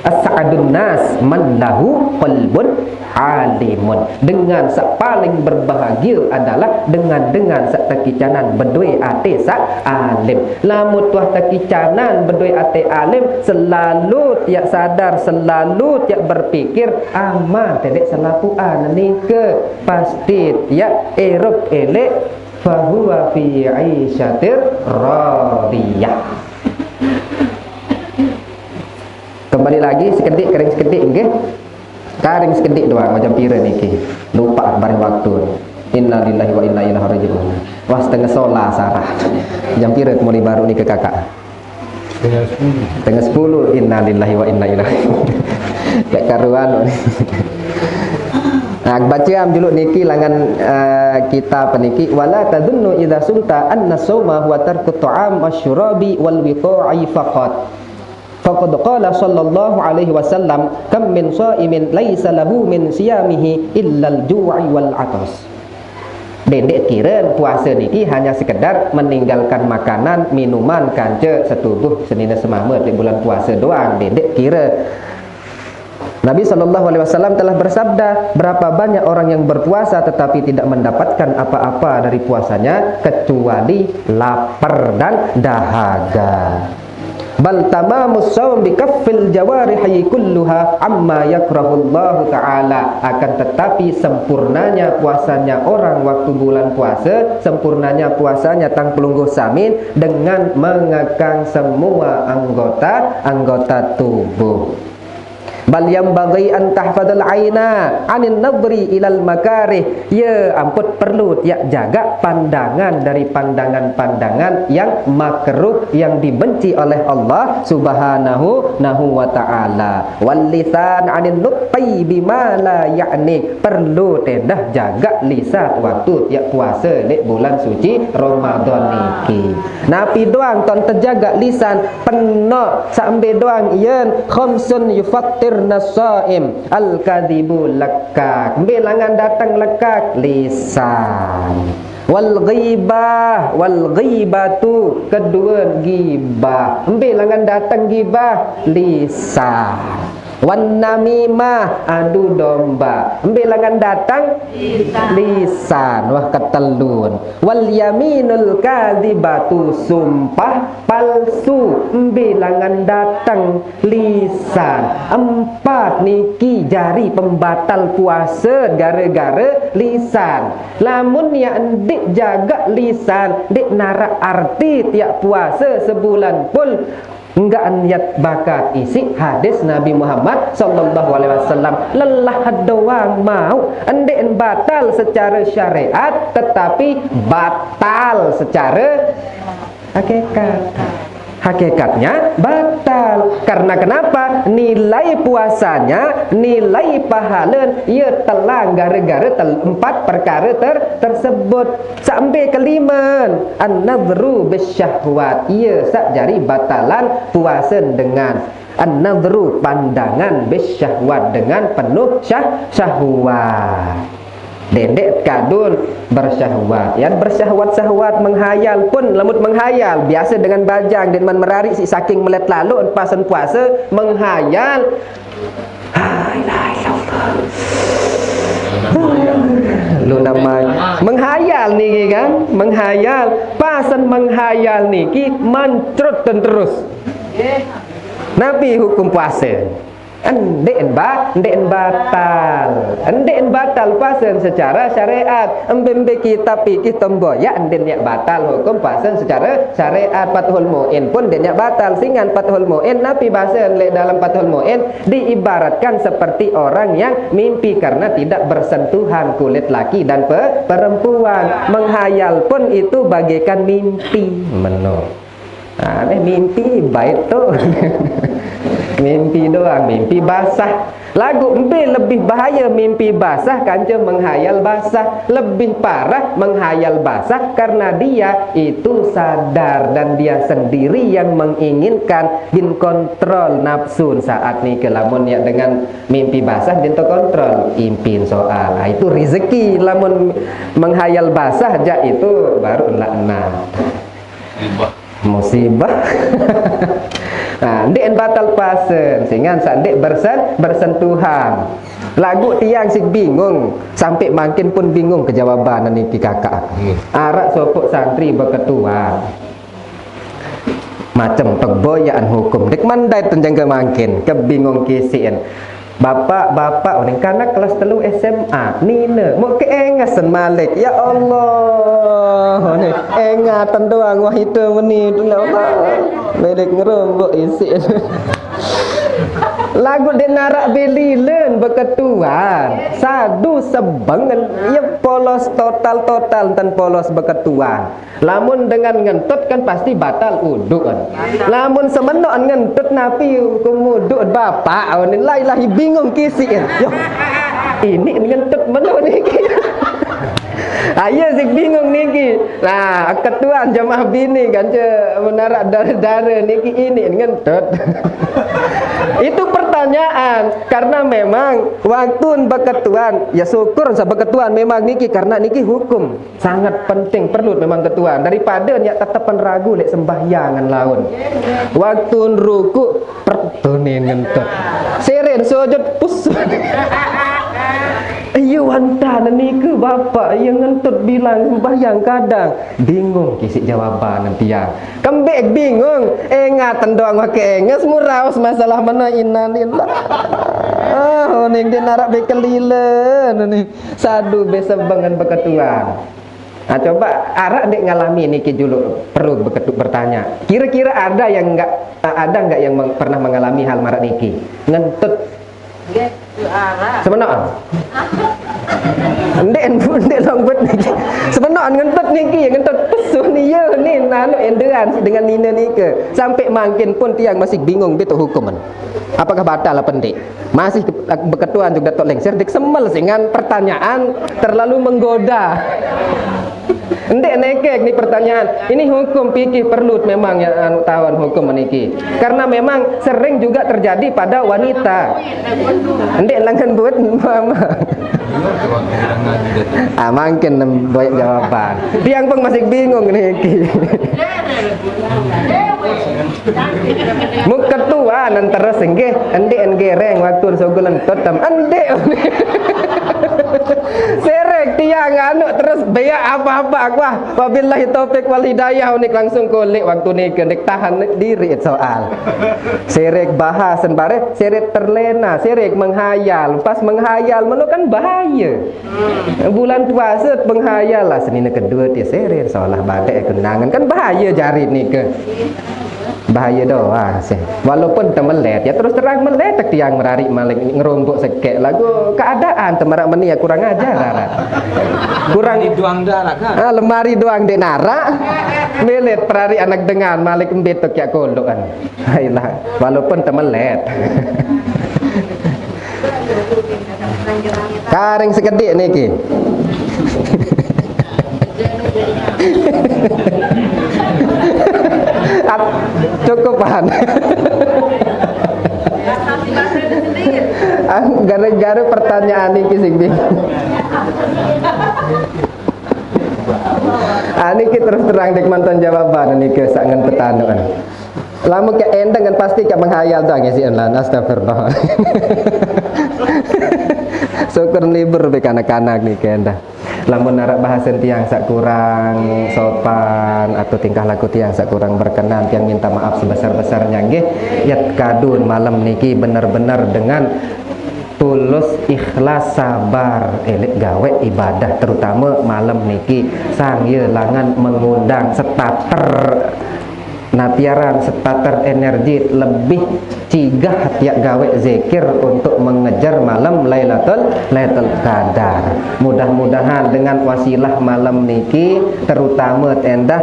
as-sa'adun nas man lahu qalbun alimun, dengan sak paling berbahagia adalah dengan sak takicanan berdui ate sak alim. Lamun tuah takicanan berdui ate alim, selalu tiak sadar, selalu tiak berpikir aman tidak selapuan nika, pasti tiak erop elek, fahuwa fi 'aisyatir radiyah. Kembali lagi sekedik, kering sekedik nggih. Karing sekedik doang macam pira niki. Lupa bareng waktu. Innalillahi wa inna ilaihi raji'un. Wah setengah solah sarah. Jam pira kembali baru ni ke kakak? Setengah 10. Innalillahi wa inna ilaihi. Tak karuan. Nah, baca dulu niki langan kita peniki, wala tadunnu idza sumta anna sawma huwa tarku ta'am wasyurabi wal wiqa'i faqat. Faqad qala sallallahu alaihi wasallam, kam min shaimin laisa lahu min siyamihi illal ju'i wal 'atas. Dendek kira puasa niki hanya sekedar meninggalkan makanan, minuman kanca setubuh senina semama di bulan puasa doang. Dendek kira. Nabi SAW telah bersabda, berapa banyak orang yang berpuasa tetapi tidak mendapatkan apa-apa dari puasanya kecuali lapar dan dahaga. Bal tamamus shaum bi kaffil jawarihi kulluha amma yakrahullahu ta'ala. Akan tetapi sempurnanya puasanya orang waktu bulan puasa, sempurnanya puasanya tang pelungguh samin dengan mengekang semua anggota tubuh. Bal yang bagi an tahfadul aina anin nadri ilal makarih. Ya ampun, perlu tiak jaga pandangan dari pandangan-pandangan yang makruh, yang dibenci oleh Allah Subhanahu wa ta'ala. Wal lisan anin nutqi bima la ya'ni. Perlu tedah jaga lisan waktu tiak puasa di bulan suci Ramadan niki. Napi doang ton terjaga lisan penuh sampai doang yen khamsun yufattir nasaim al-kadhibu lekak, bilangan datang lekak lisan, wal ghibatu kedua gibah, bilangan datang gibah lisan, wan namimah adu domba, bilangan datang lisan, wah ketelun, wal yaminul kadhibatu sumpah palsu, bilangan datang lisan. Empat niki jari pembatal puasa gara-gara lisan. Lamun ya ndik jaga lisan, ndik narak arti tiap puasa sebulan pun enggak niat bakat isi hadis Nabi Muhammad sallallahu alaihi wasallam, lelah doang mau endek batal secara syariat tetapi batal secara hakikatnya batal. Karena kenapa? Nilai puasanya, nilai pahala ia telang gara-gara empat perkara tersebut. Sampai kelima, an-nadhru bisyahwat, ia sak jari batalan puasa dengan an-nadhru pandangan bisyahwat dengan penuh syahwat. Dendek kadun bersyahwat, yang bersyahwat-syahwat menghayal pun lemut menghayal biasa dengan bajang dan merari si saking melet lalu pasan puasa menghayal la ilaha illallah Lu nama menghayal niki kan, menghayal, pasan menghayal niki mancrut dan terus. Nabi hukum puasa. Endek batal puasa secara syariat. Embembe kita pikir temboyak endek batal hukum puasa secara syariat. Fathul Mu'in pun endek batal singan Fathul Mu'in. Nabi bahasa dalam Fathul Mu'in diibaratkan seperti orang yang mimpi karena tidak bersentuhan kulit laki dan perempuan. Menghayal pun itu bagaikan mimpi. Mimpi baik tuh. Mimpi doang, mimpi basah. Lagu lebih bahaya mimpi basah kanca menghayal basah. Lebih parah menghayal basah karena dia itu sadar dan dia sendiri yang menginginkan bin kontrol nafsu saat ni kelamun ya dengan mimpi basah bin kontrol impin soal. Itu rezeki lamun menghayal basah aja itu baru laknat. Musibah. Nah, ndek batal puasa sehingga ndek bersentuhan. Lagu tiang si bingung sampai makin pun bingung kejawaban niki kakak. Arak sopok santri berketua. Macam pegboyaan hukum. Dek mandai tenjangga makin kebingung kisian. Bapak orang kanak kelas 3 SMA Nina mau keengasan Malik ya Allah ni engatan doang wah itu meni tu Allah Malik ngerombok isi lagu dia narak belilen berketuan sadu sebangan ia polos total dan polos berketuan. Lamun dengan ngentut kan pasti batal uduk kan. Lamun semenok ngentut napi hukum uduk bapak ni lahi bingung kisi kan. Yo ini ngentut menok niki. Ayo sik bingung niki. Nah, ketuan jamaah bini kan je menarak darah niki ini ngentut. Itu pertanyaan karena memang waktu berketuan ya syukur sa berketuan memang niki karena niki hukum sangat penting perlu memang ketuan daripada nyak tetepan ragu lek sembahyangan laun. Waktu ruku pertunin ngentut. Seren sujud pus. Iya wanta niku bapak yang ngentut bilang sembahyang kadang bingung kisik jawaban nanti ya kembek bingung ingatan doang wake enges muraos masalah mana innalillah ning dia narak bekelilen nih sadu besa bangan beketuan. Nah coba arak dek ngalami niki dulu perlu bertanya kira-kira ada enggak yang pernah mengalami hal marak niki ngentut sebenarnya ndek longbet niki sebenarnya ngentut niki ngentut pesuh ni ya ni nanu enderan dengan nina nike sampai makin pun tiang masih bingung betul hukuman apakah batal apa ndek masih berketuan juga tok lengser dek semel dengan pertanyaan terlalu menggoda. Ndek nekek ni pertanyaan. Ini hukum fikih perlu memang ya tawan hukum meniki. Karena memang sering juga terjadi pada wanita. Ndek langan buat mama. Makin banyak jawaban. Tiang pun masih bingung niki. Muka tua antara senggeh ndek gereng waktu sogulan totem ndek. Serek tiang anu terus beyak apa-apa wah wabillahi taufik wal hidayah unik langsung kulik waktu ni kendek tahan diri soal serek bahas bare serek terlena serek menghayal pas menghayal melu kan bahaya bulan puasa menghayal lah Senin kedua dia serek seolah badai kenangan kan bahaya jari ni ke bahaya doang sih walaupun temelet ya terus terang meletak tiang merarik malik ngerombok sekek lagu keadaan temarak meni ya kurang ajar kurang doang darak kan lemari doang dek narak melet perari anak dengan malik embetok ya kolok kan ayolah walaupun temelet karing sekedik niki cukupan gara-gara pertanyaan ini sing bingung niki terus terang dek mantan jawaban niki sak ngentetanuan lamun ke endang kan pasti ke menghayal doang ya sih lan astagfirullah syukur libur be kanak-kanak nih kenda. Lamun narak bahasan tiang sak kurang sopan atau tingkah laku tiang sak kurang berkenan, tiang minta maaf sebesar-besarnya nggih. Yat kadun malam niki benar-benar dengan tulus, ikhlas, sabar elik gawe ibadah, terutama malam niki sang ye langan mengundang starter natiaran starter energi lebih cigah hatiak gawe zikir untuk mengejar malam Lailatul Qadar. Mudah-mudahan dengan wasilah malam niki terutama tenda,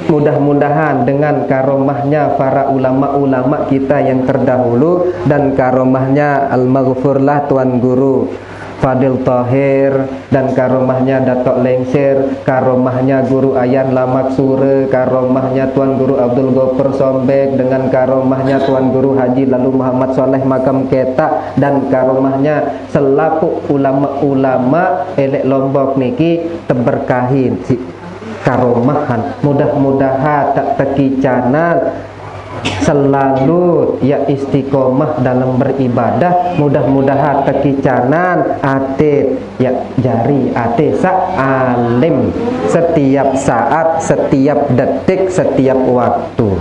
mudah-mudahan dengan karomahnya para ulama-ulama kita yang terdahulu dan karomahnya al-maghfurlah Tuan Guru Fadil Tahir dan karomahnya Datuk Lengser, karomahnya Guru Ayan Lamak Sure, karomahnya Tuan Guru Abdul Ghaffar Sombek, dengan karomahnya Tuan Guru Haji Lalu Muhammad Soleh Makam Ketak, dan karomahnya selaku ulama-ulama elek Lombok niki teberkahin si karomahan. Mudah-mudahan tak tekicanan selalu ya istiqomah dalam beribadah, mudah-mudahan tekicanan ate ya jari ate sa alim setiap saat, setiap detik, setiap waktu.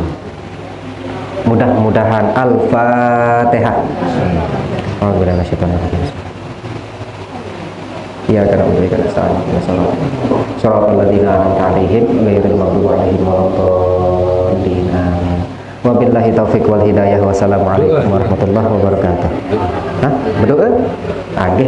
Mudah-mudahan. Al-Fatihah. Oh, benar ya karena memberikan salam shallallahu alaihi ghairil maghdubi alaihim waladdallin. Wabillahi taufiq wal hidayah. Wassalamualaikum warahmatullahi wabarakatuh. Hah? Berdoa? Agih.